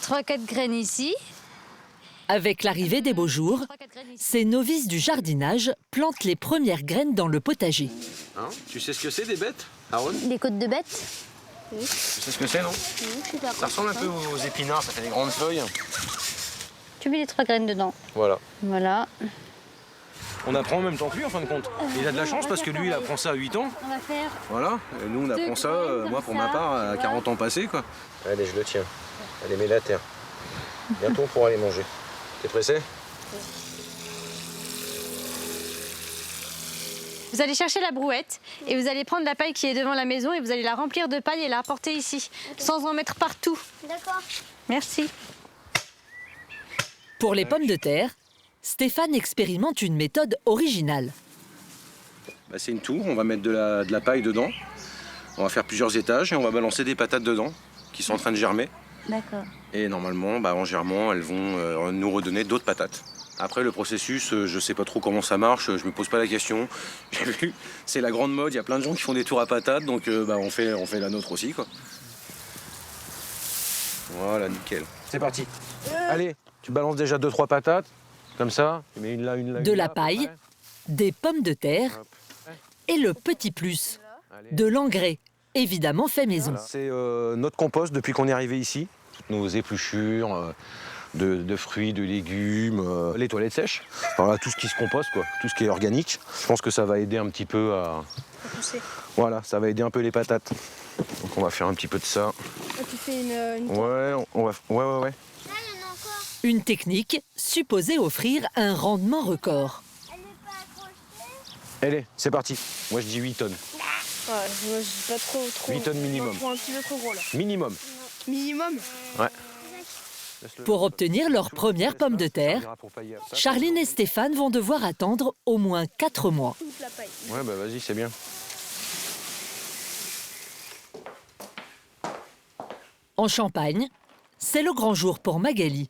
3 à 4 graines ici. Avec l'arrivée des beaux jours, ces novices du jardinage plantent les premières graines dans le potager. Hein? Tu sais ce que c'est des bêtes, Aaron? Des côtes de bêtes? Oui. Tu sais ce que c'est, non? Oui, je suis d'accord. Ça ressemble un peu aux épinards, ça fait des grandes feuilles. Tu mets les 3 graines dedans. Voilà. Voilà. On apprend en même temps que lui, en fin de compte. Il a de la chance parce que lui, il apprend ça à 8 ans. On va faire... Voilà. Et nous, on apprend ça, moi, pour ma part, à 40 ans passés, quoi. Allez, je le tiens. Allez, mets-la à terre. Bientôt, on pourra les manger. T'es pressé? Vous allez chercher la brouette et vous allez prendre la paille qui est devant la maison et vous allez la remplir de paille et la apporter ici, sans en mettre partout. D'accord. Merci. Pour les pommes de terre, Stéphane expérimente une méthode originale. C'est une tour, on va mettre de la paille dedans. On va faire plusieurs étages et on va balancer des patates dedans qui sont en train de germer. D'accord. Et normalement, en germant, elles vont nous redonner d'autres patates. Après, le processus, je sais pas trop comment ça marche, je me pose pas la question. J'ai vu, c'est la grande mode, il y a plein de gens qui font des tours à patates, donc on fait la nôtre aussi, quoi. Voilà, nickel. C'est parti. Allez, tu balances déjà 2-3 patates, comme ça. Tu mets une là, une là. De la paille, des pommes de terre et le petit plus, de l'engrais, évidemment fait maison. Voilà. C'est notre compost depuis qu'on est arrivé ici. Toutes nos épluchures de fruits, de légumes, les toilettes sèches. Voilà, tout ce qui se composte, quoi, tout ce qui est organique. Je pense que ça va aider un petit peu à... Voilà, ça va aider un peu les patates. Donc on va faire un petit peu de ça. Ah, tu fais une... Ouais, on va... Ouais. Une technique supposée offrir un rendement record. Allez, c'est parti. Moi je dis 8 tonnes. Ouais, moi je dis pas trop. 8 tonnes minimum. Je prends un petit peu trop gros là. Minimum. Minimum? Ouais. Pour obtenir leur première pomme de terre, Charline et Stéphane vont devoir attendre au moins 4 mois. Ouais, vas-y, c'est bien. En Champagne, c'est le grand jour pour Magali.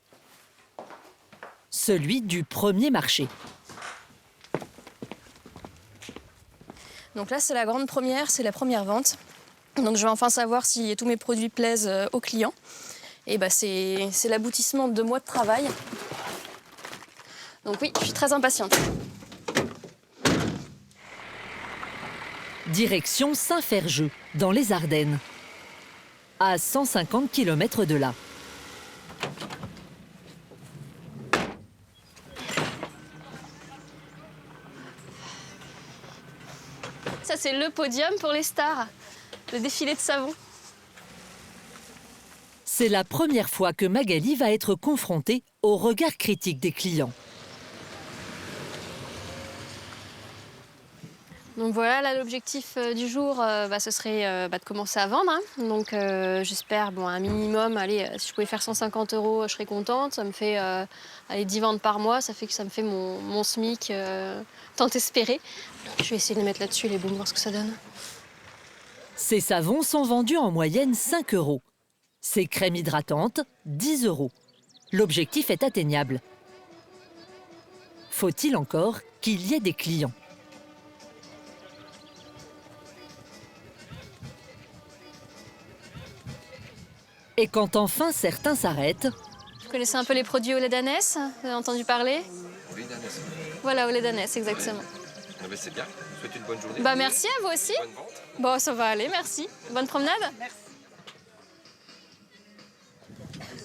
Celui du premier marché. Donc là, c'est la grande première, c'est la première vente. Donc je vais enfin savoir si tous mes produits plaisent aux clients. Et bah, c'est l'aboutissement de 2 mois de travail. Donc oui, je suis très impatiente. Direction Saint-Ferjeux, dans les Ardennes. À 150 km de là. Ça, c'est le podium pour les stars, le défilé de savon. C'est la première fois que Magali va être confrontée au regard critique des clients. Donc voilà, là, l'objectif du jour, ce serait de commencer à vendre. Hein. Donc j'espère un minimum, allez, si je pouvais faire 150 €, je serais contente. Ça me fait 10 ventes par mois, ça fait que ça me fait mon SMIC tant espéré. Je vais essayer de les mettre là-dessus, les booms, voir ce que ça donne. Ces savons sont vendus en moyenne 5 €. Ces crèmes hydratantes, 10 €. L'objectif est atteignable. Faut-il encore qu'il y ait des clients? Et quand enfin certains s'arrêtent... Vous connaissez un peu les produits au lait d'ânesse? Vous avez entendu parler? Au lait d'ânesse. Voilà, au lait d'ânesse, exactement. Ah ben c'est bien. Je vous souhaite une bonne journée. Bah merci à vous aussi. Bonne vente. Bon, ça va aller, merci. Bonne promenade. Merci.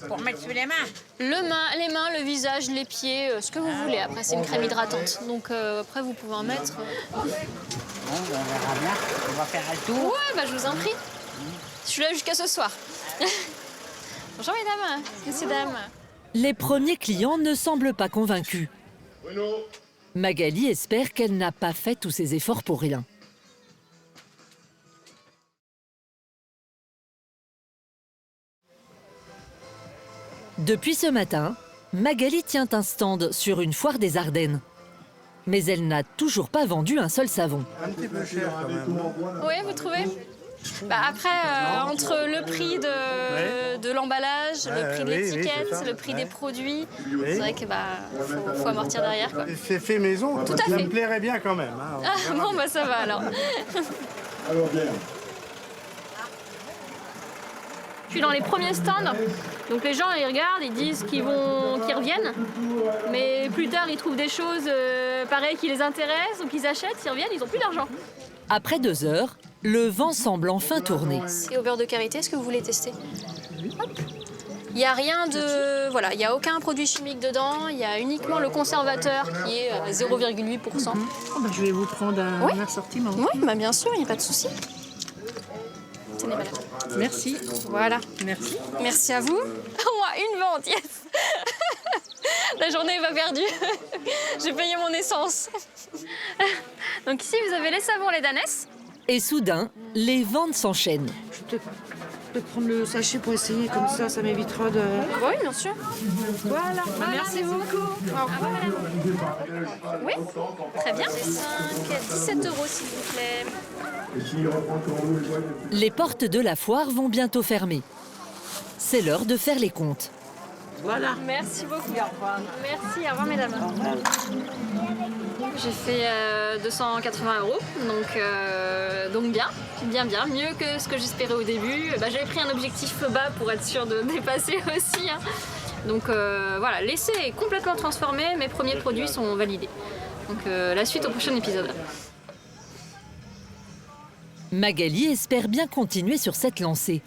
Pour mettre sous les mains? Les mains, le visage, les pieds, ce que vous voulez. Après, c'est une crème hydratante. Donc après, vous pouvez en mettre. Bon, on verra bien. On va faire un tour. Ouais, bah je vous en prie. Je suis là jusqu'à ce soir. Bonjour mesdames, messieurs, dames. Les premiers clients ne semblent pas convaincus. Magali espère qu'elle n'a pas fait tous ces efforts pour rien. Depuis ce matin, Magali tient un stand sur une foire des Ardennes. Mais elle n'a toujours pas vendu un seul savon. Un petit peu cher quand même. Oui, vous trouvez? Après, entre le prix de l'emballage, le prix de l'étiquette, le prix des produits, c'est vrai qu'il faut amortir derrière. C'est fait maison, tout à ça fait. me plairait bien quand même. Hein. Ah, bon, bah ça va alors. Alors bien. Je suis dans les premiers stands, donc les gens ils regardent, ils disent qu'ils reviennent, mais plus tard ils trouvent des choses pareilles qui les intéressent, donc ils achètent, ils reviennent, ils n'ont plus d'argent. Après 2 heures, le vent semble enfin tourner. Et au beurre de karité, est-ce que vous voulez tester? Hop. Il n'y a rien de... Voilà, il n'y a aucun produit chimique dedans, il y a uniquement le conservateur qui est 0,8%. Je vais vous prendre un assortiment. Oui, bah bien sûr, il n'y a pas de souci. Tenez, madame. Merci. Voilà. Merci. Merci à vous. Moi, une vente, yes. La journée n'est pas perdue. J'ai payé mon essence. Donc ici, vous avez les savons, les d'ânesse. Et soudain, les ventes s'enchaînent. Je vais peut-être prendre le sachet pour essayer, comme ça m'évitera de... Oui, bien sûr. Voilà, merci beaucoup. Au revoir, madame. Oui, très bien. 17 € s'il vous plaît. Les portes de la foire vont bientôt fermer. C'est l'heure de faire les comptes. Voilà. Merci beaucoup. Merci, au revoir mesdames. J'ai fait 280 €, donc bien, mieux que ce que j'espérais au début. J'avais pris un objectif bas pour être sûre de dépasser aussi. Hein. Donc voilà, l'essai est complètement transformé, mes premiers produits sont validés. Donc la suite au prochain épisode. Magali espère bien continuer sur cette lancée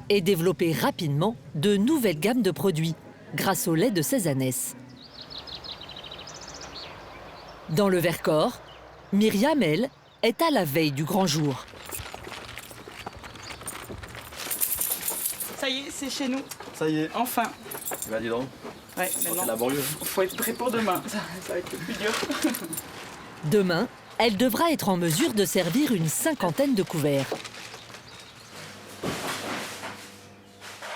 et développer rapidement de nouvelles gammes de produits grâce au lait de ses ânesses. Dans le Vercors, Myriam, elle, est à la veille du grand jour. Ça y est, c'est chez nous. Ça y est. Enfin. Bah dis donc. Ouais, maintenant, c'est laborieux. faut être prêt pour demain. Ça va être le plus dur. Demain, elle devra être en mesure de servir une 50aine de couverts.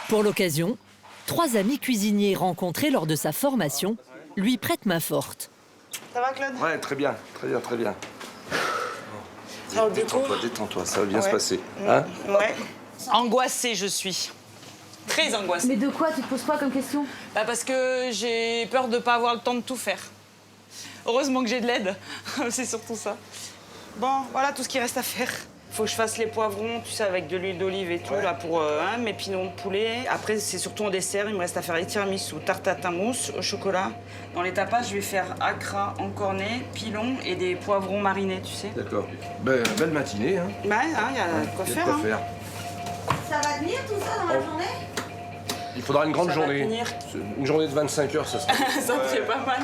Pour l'occasion, 3 amis cuisiniers rencontrés lors de sa formation lui prêtent main forte. Ça va, Claude? Ouais, très bien, très bien, très bien. Ça va, Détends-toi, ça va bien se Ouais. passer. Hein? Ouais. Angoissée, je suis. Très angoissée. Mais de quoi? Tu te poses quoi comme question? Parce que j'ai peur de ne pas avoir le temps de tout faire. Heureusement que j'ai de l'aide. C'est surtout ça. Bon, voilà tout ce qui reste à faire. Faut que je fasse les poivrons, tu sais, avec de l'huile d'olive et tout, là, pour mes pilons de poulet. Après, c'est surtout en dessert, il me reste à faire les tiramisu, tarte tatin mousse au chocolat. Dans les tapas, je vais faire acra en cornet, pilon et des poivrons marinés, tu sais. D'accord. Ben, belle matinée, hein. Ouais, il y a de quoi faire. Ça va tenir tout ça dans la journée? Il faudra une grande Ça va journée. tenir. Une journée de 25 heures, ça sera. Ça me fait pas mal.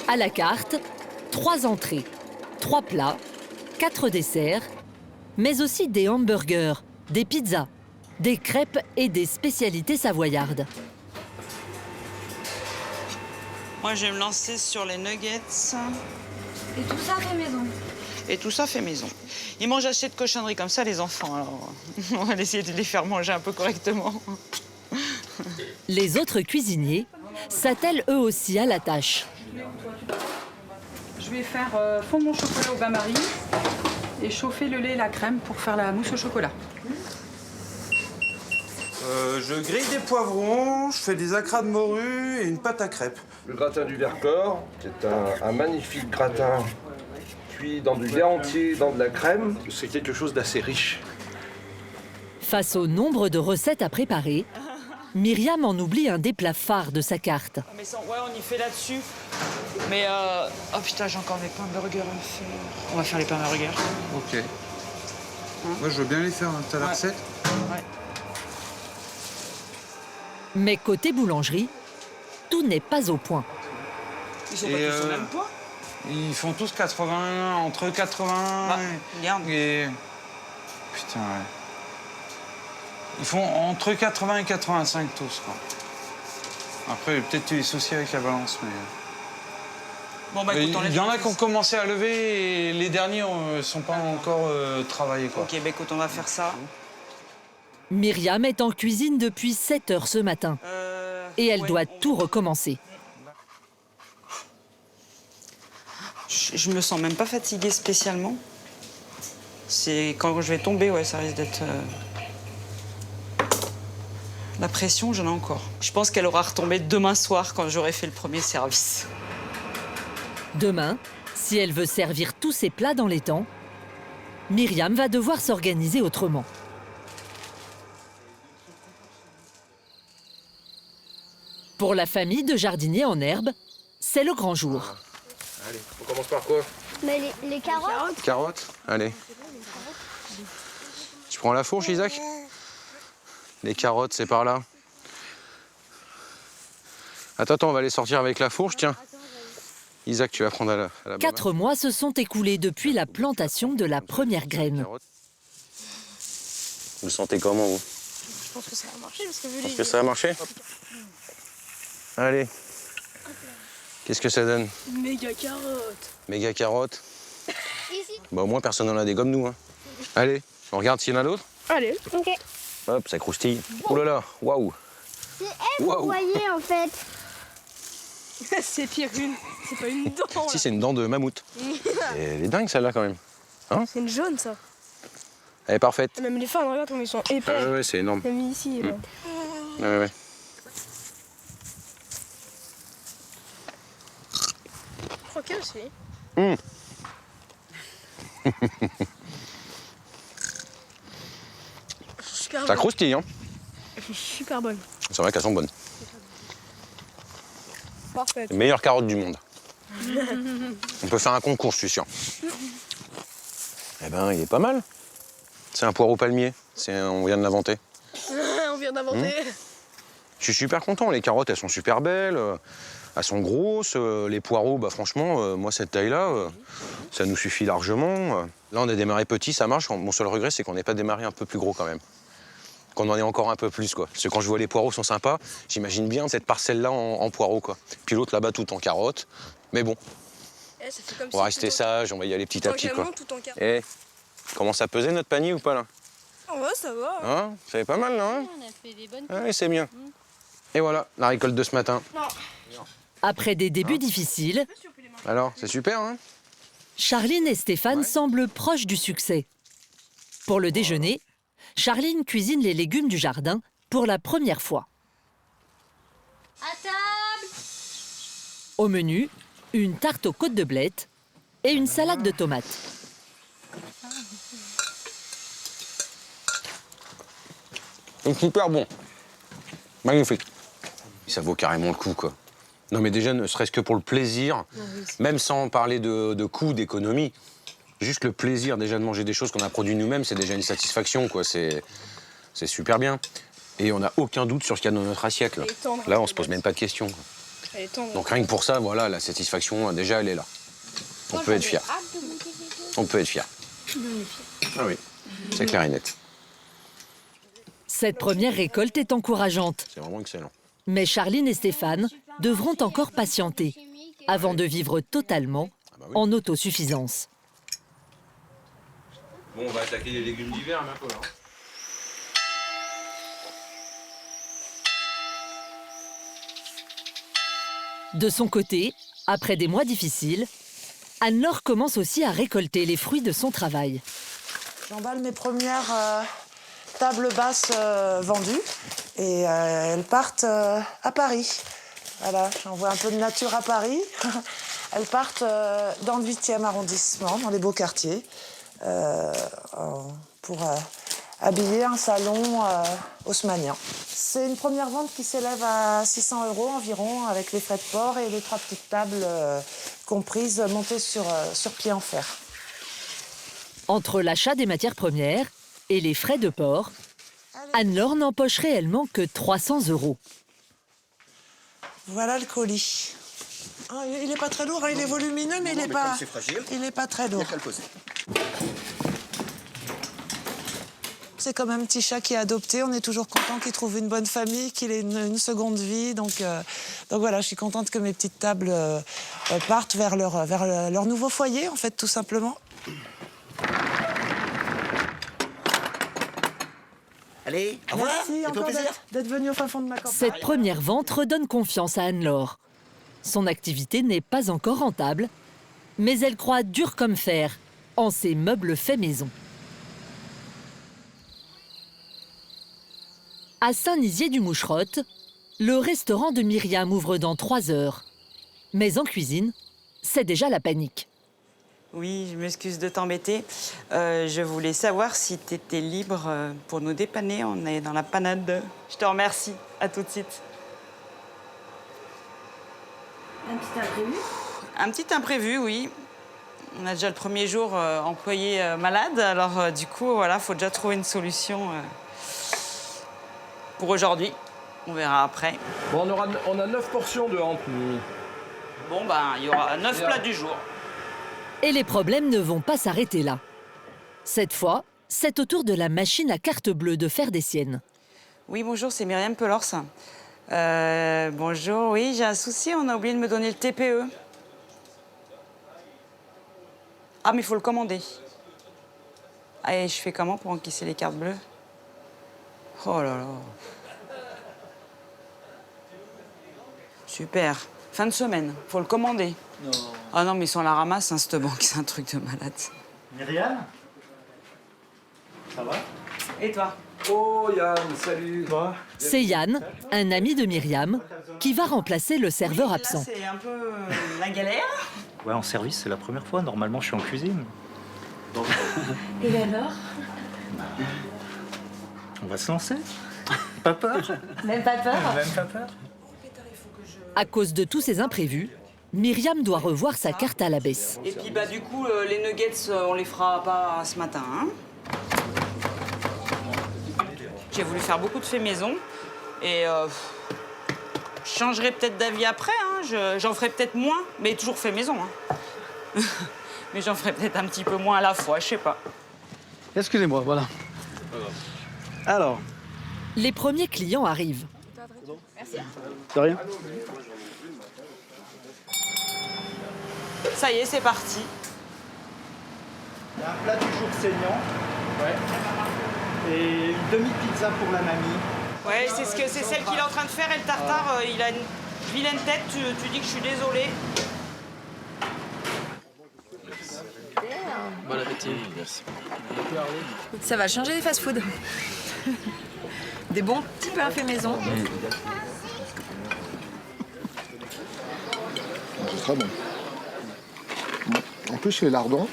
À la carte, 3 entrées, 3 plats, 4 desserts, mais aussi des hamburgers, des pizzas, des crêpes et des spécialités savoyardes. Moi, je vais me lancer sur les nuggets. Et tout ça fait maison. Et tout ça fait maison. Ils mangent assez de cochonneries comme ça, les enfants. Alors, on va essayer de les faire manger un peu correctement. Les autres cuisiniers s'attellent eux aussi à la tâche. Je vais faire fondre mon chocolat au bain-marie et chauffer le lait et la crème pour faire la mousse au chocolat. Je grille des poivrons, je fais des acras de morue et une pâte à crêpes. Le gratin du Vercors, c'est un magnifique gratin cuit dans du lait entier, dans de la crème. C'est quelque chose d'assez riche. Face au nombre de recettes à préparer, Myriam en oublie un des plats phares de sa carte. Mais ouais, on y fait là-dessus. Mais oh putain, j'ai encore mes pains burgers à faire. On va faire les pains burgers. Ok. Moi, je veux bien les faire, hein. T'as la recette? Ouais. Mais côté boulangerie, tout n'est pas au point. Ils sont pas tous au même poids? Ils font tous 80, entre 80 regarde. et... Putain, ouais. Ils font entre 80 et 85 tous, quoi. Après, peut-être des soucis avec la balance, mais... Bon, bah, écoute, il y en a qui ont commencé à lever et les derniers ne sont pas encore travaillés, quoi. Ok, bah écoute, on va faire ça. Myriam est en cuisine depuis 7 heures ce matin. Et elle doit tout recommencer. Je me sens même pas fatiguée spécialement. C'est quand je vais tomber, ouais, ça risque d'être... La pression, j'en ai encore. Je pense qu'elle aura retombé demain soir quand j'aurai fait le premier service. Demain, si elle veut servir tous ses plats dans les temps, Myriam va devoir s'organiser autrement. Pour la famille de jardiniers en herbe, c'est le grand jour. Allez, on commence par quoi? Mais les carottes. Carottes? Allez. Tu prends la fourche, Isaac? Les carottes, c'est par là. Attends, on va les sortir avec la fourche, tiens. Isaac, tu vas prendre à la 4 mois se sont écoulés depuis la plantation de la première graine. Vous le sentez comment, vous? Je pense que ça va marcher parce que vu Est-ce que ça va marcher? Allez. Qu'est-ce que ça donne? Méga carottes. Méga carottes. Ici. Bah au moins personne n'en a des comme nous. Hein. Allez, on regarde s'il y en a d'autres. Allez. Ok. Hop, ça croustille. Oh là là, waouh. C'est elle, vous voyez en fait. C'est pire une. C'est pas une dent. Si, c'est une dent de mammouth. Et elle est dingue celle-là quand même. Hein? C'est une jaune ça. Elle est parfaite. Même les fans, regarde comme ils sont épais. Ah ouais, c'est énorme. Même ici. Là. Ouais. Croquer aussi. Ça croustille, hein? Elles sont super bonnes. C'est vrai qu'elles sont bonnes. Parfait. Les meilleures carottes du monde. On peut faire un concours, je suis sûr. Eh ben, il est pas mal. C'est un poireau palmier. On vient de l'inventer. On vient d'inventer. Je suis super content. Les carottes, elles sont super belles. Elles sont grosses. Les poireaux, bah franchement, moi, cette taille-là, ça nous suffit largement. Là, on a démarré petit, ça marche. Mon seul regret, c'est qu'on n'ait pas démarré un peu plus gros quand même. Qu'on en ait encore un peu plus, quoi. Parce que quand je vois les poireaux sont sympas, j'imagine bien cette parcelle-là en poireaux, quoi. Puis l'autre là-bas, tout en carottes. Mais bon, on va rester sage, on va y aller petit à petit, quoi. Et comment ça pesait notre panier ou pas, là? Ouais, ça va. Hein? Ça fait pas mal, là, hein? On a fait des bonnes. Ouais, c'est bien. Et voilà, la récolte de ce matin. Après des débuts difficiles, alors, c'est super, hein? Charline et Stéphane semblent proches du succès. Pour le déjeuner, Charline cuisine les légumes du jardin pour la première fois. À table. Au menu, une tarte aux côtes de blettes et une salade de tomates. Donc super bon. Magnifique. Ça vaut carrément le coup, quoi. Non, mais déjà, ne serait-ce que pour le plaisir, même sans parler de coût, d'économie, juste le plaisir déjà de manger des choses qu'on a produites nous-mêmes, c'est déjà une satisfaction, quoi. C'est super bien. Et on n'a aucun doute sur ce qu'il y a dans notre assiette, là. Là, on se pose même pas de questions, quoi. Donc rien que pour ça, voilà, la satisfaction, déjà, elle est là. On peut être fier. On peut être fier. Ah oui, c'est clair et net. Cette première récolte est encourageante. C'est vraiment excellent. Mais Charline et Stéphane devront encore patienter avant de vivre totalement en autosuffisance. Bon, on va attaquer les légumes d'hiver, bientôt, là. De son côté, après des mois difficiles, Anne-Laure commence aussi à récolter les fruits de son travail. J'emballe mes premières tables basses vendues et elles partent à Paris. Voilà, j'envoie un peu de nature à Paris. Elles partent dans le 8e arrondissement, dans les beaux quartiers, pour habiller un salon haussmanien. C'est une première vente qui s'élève à 600 € environ, avec les frais de port et les 3 petites tables comprises montées sur pied en fer. Entre l'achat des matières premières et les frais de port, Anne-Laure n'empoche réellement que 300 €. Voilà le colis. Ah, il n'est pas très lourd, hein, il est volumineux, mais il n'est pas, très lourd. C'est comme un petit chat qui est adopté. On est toujours content qu'il trouve une bonne famille, qu'il ait une seconde vie. Donc voilà, je suis contente que mes petites tables partent vers leur nouveau foyer, en fait, tout simplement. Allez, au revoir. Merci encore d'être venu au fin fond de ma campagne. Cette première vente redonne confiance à Anne-Laure. Son activité n'est pas encore rentable, mais elle croit dur comme fer en ses meubles faits maison. À Saint-Nizier-du-Moucherotte, le restaurant de Myriam ouvre dans 3 heures. Mais en cuisine, c'est déjà la panique. Oui, je m'excuse de t'embêter. Je voulais savoir si tu étais libre pour nous dépanner. On est dans la panade. Je te remercie. À tout de suite. Un petit imprévu? Un petit imprévu, oui. On a déjà le premier jour employé malade. Alors, du coup, voilà, il faut déjà trouver une solution pour aujourd'hui. On verra après. Bon, on a 9 portions de hante. Bon, ben, il y aura 9 plats du jour. Et les problèmes ne vont pas s'arrêter là. Cette fois, c'est au tour de la machine à carte bleue de faire des siennes. Oui, bonjour, c'est Myriam Pelors. Bonjour, oui, j'ai un souci, on a oublié de me donner le TPE. Ah, mais il faut le commander. Ah, et je fais comment pour encaisser les cartes bleues? Oh là là. Super. Fin de semaine, faut le commander. Non. Ah non, mais ils sont à la ramasse, hein, cette banque, c'est un truc de malade. Myriam? Ça va? Et toi? Oh Yann, salut. C'est Yann, un ami de Myriam, qui va remplacer le serveur absent. C'est un peu la galère. Ouais, en service, c'est la première fois. Normalement, je suis en cuisine. Et alors? On va se lancer. Pas peur? Même pas peur? Même pas peur. À cause de tous ces imprévus, Myriam doit revoir sa carte à la baisse. Et puis bah du coup, les nuggets, on les fera pas ce matin. Hein. J'ai voulu faire beaucoup de faits maison et je changerai peut-être d'avis après. Hein. J'en ferai peut-être moins, mais toujours fait maison. Hein. Mais j'en ferai peut-être un petit peu moins à la fois, je sais pas. Excusez-moi, voilà. Alors. Les premiers clients arrivent. Merci. De rien. Ça y est, c'est parti. Il y a un plat du jour saignant. Ouais. Et une demi-pizza pour la mamie. Ouais, c'est celle qu'il est en train de faire et le tartare, il a une vilaine tête, tu dis que je suis désolée. Bon appétit. Merci. Ça va changer des fast-food. Des bons petits pains faits maison. C'est très bon. En plus, les lardons,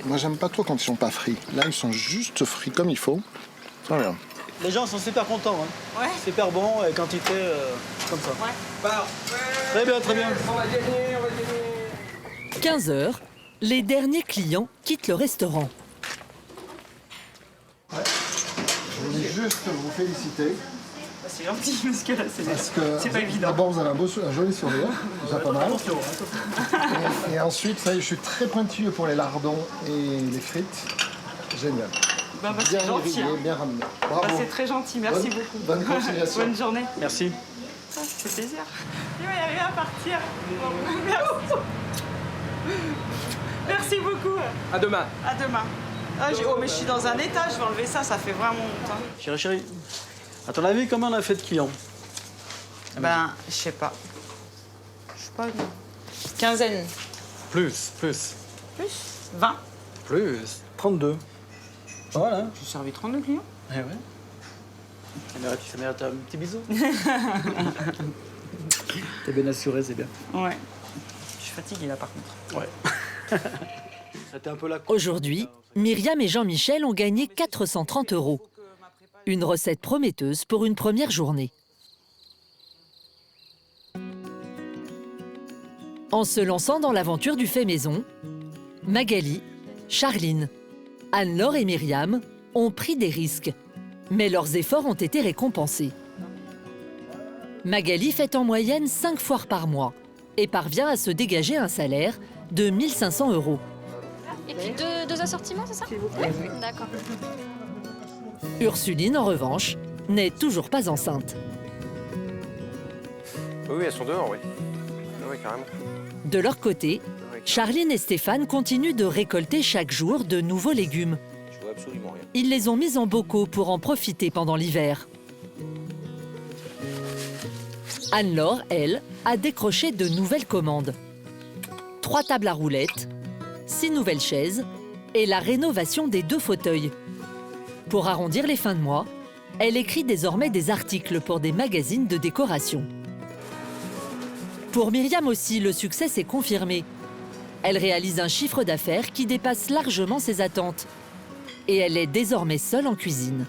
moi j'aime pas trop quand ils sont pas frits. Là, ils sont juste frits comme il faut. Très bien. Les gens sont super contents. Hein. Ouais. Super bon et quantité comme ça. Ouais. Très bien, très bien. On va gagner. 15 h, les derniers clients quittent le restaurant. Ouais. Je voulais juste vous féliciter. C'est gentil parce que là, c'est pas évident. D'abord, vous avez un joli sourire, déjà pas mal. Et ensuite, ça y est, je suis très pointilleux pour les lardons et les frites. Génial. Bah, bien c'est gentil. irrigué, bien ramené. Bravo. Bah, c'est très gentil, merci beaucoup. Bonne continuation. Bonne journée. Merci. Ça fait plaisir. Il va y arriver à partir. Merci. Merci beaucoup. À demain. À demain. Ah, mais je suis dans un état, je vais enlever ça, ça fait vraiment honte. Hein. Chérie, à ton avis, combien on a fait de clients? Ben, je sais pas. Je sais pas, une quinzaine. Plus. Plus 20. Plus 32. Voilà. J'ai servi 32 clients. Eh ouais. Ça mérite un petit bisou. T'es bien assuré, c'est bien. Ouais. Je suis fatigué là par contre. Ouais. C'était un peu la... Aujourd'hui, Myriam et Jean-Michel ont gagné 430 €. Une recette prometteuse pour une première journée. En se lançant dans l'aventure du fait maison, Magali, Charline, Anne-Laure et Myriam ont pris des risques, mais leurs efforts ont été récompensés. Magali fait en moyenne 5 foires par mois et parvient à se dégager un salaire de 1 500 €. Et puis deux assortiments, c'est ça? S'il vous plaît. Oui. D'accord. Ursuline, en revanche, n'est toujours pas enceinte. Oui, elles sont dehors, oui. Oui, carrément. De leur côté, Charline et Stéphane continuent de récolter chaque jour de nouveaux légumes. Je vois absolument rien. Ils les ont mis en bocaux pour en profiter pendant l'hiver. Anne-Laure, elle, a décroché de nouvelles commandes. 3 tables à roulettes, 6 nouvelles chaises et la rénovation des 2 fauteuils. Pour arrondir les fins de mois, elle écrit désormais des articles pour des magazines de décoration. Pour Myriam aussi, le succès s'est confirmé. Elle réalise un chiffre d'affaires qui dépasse largement ses attentes. Et elle est désormais seule en cuisine.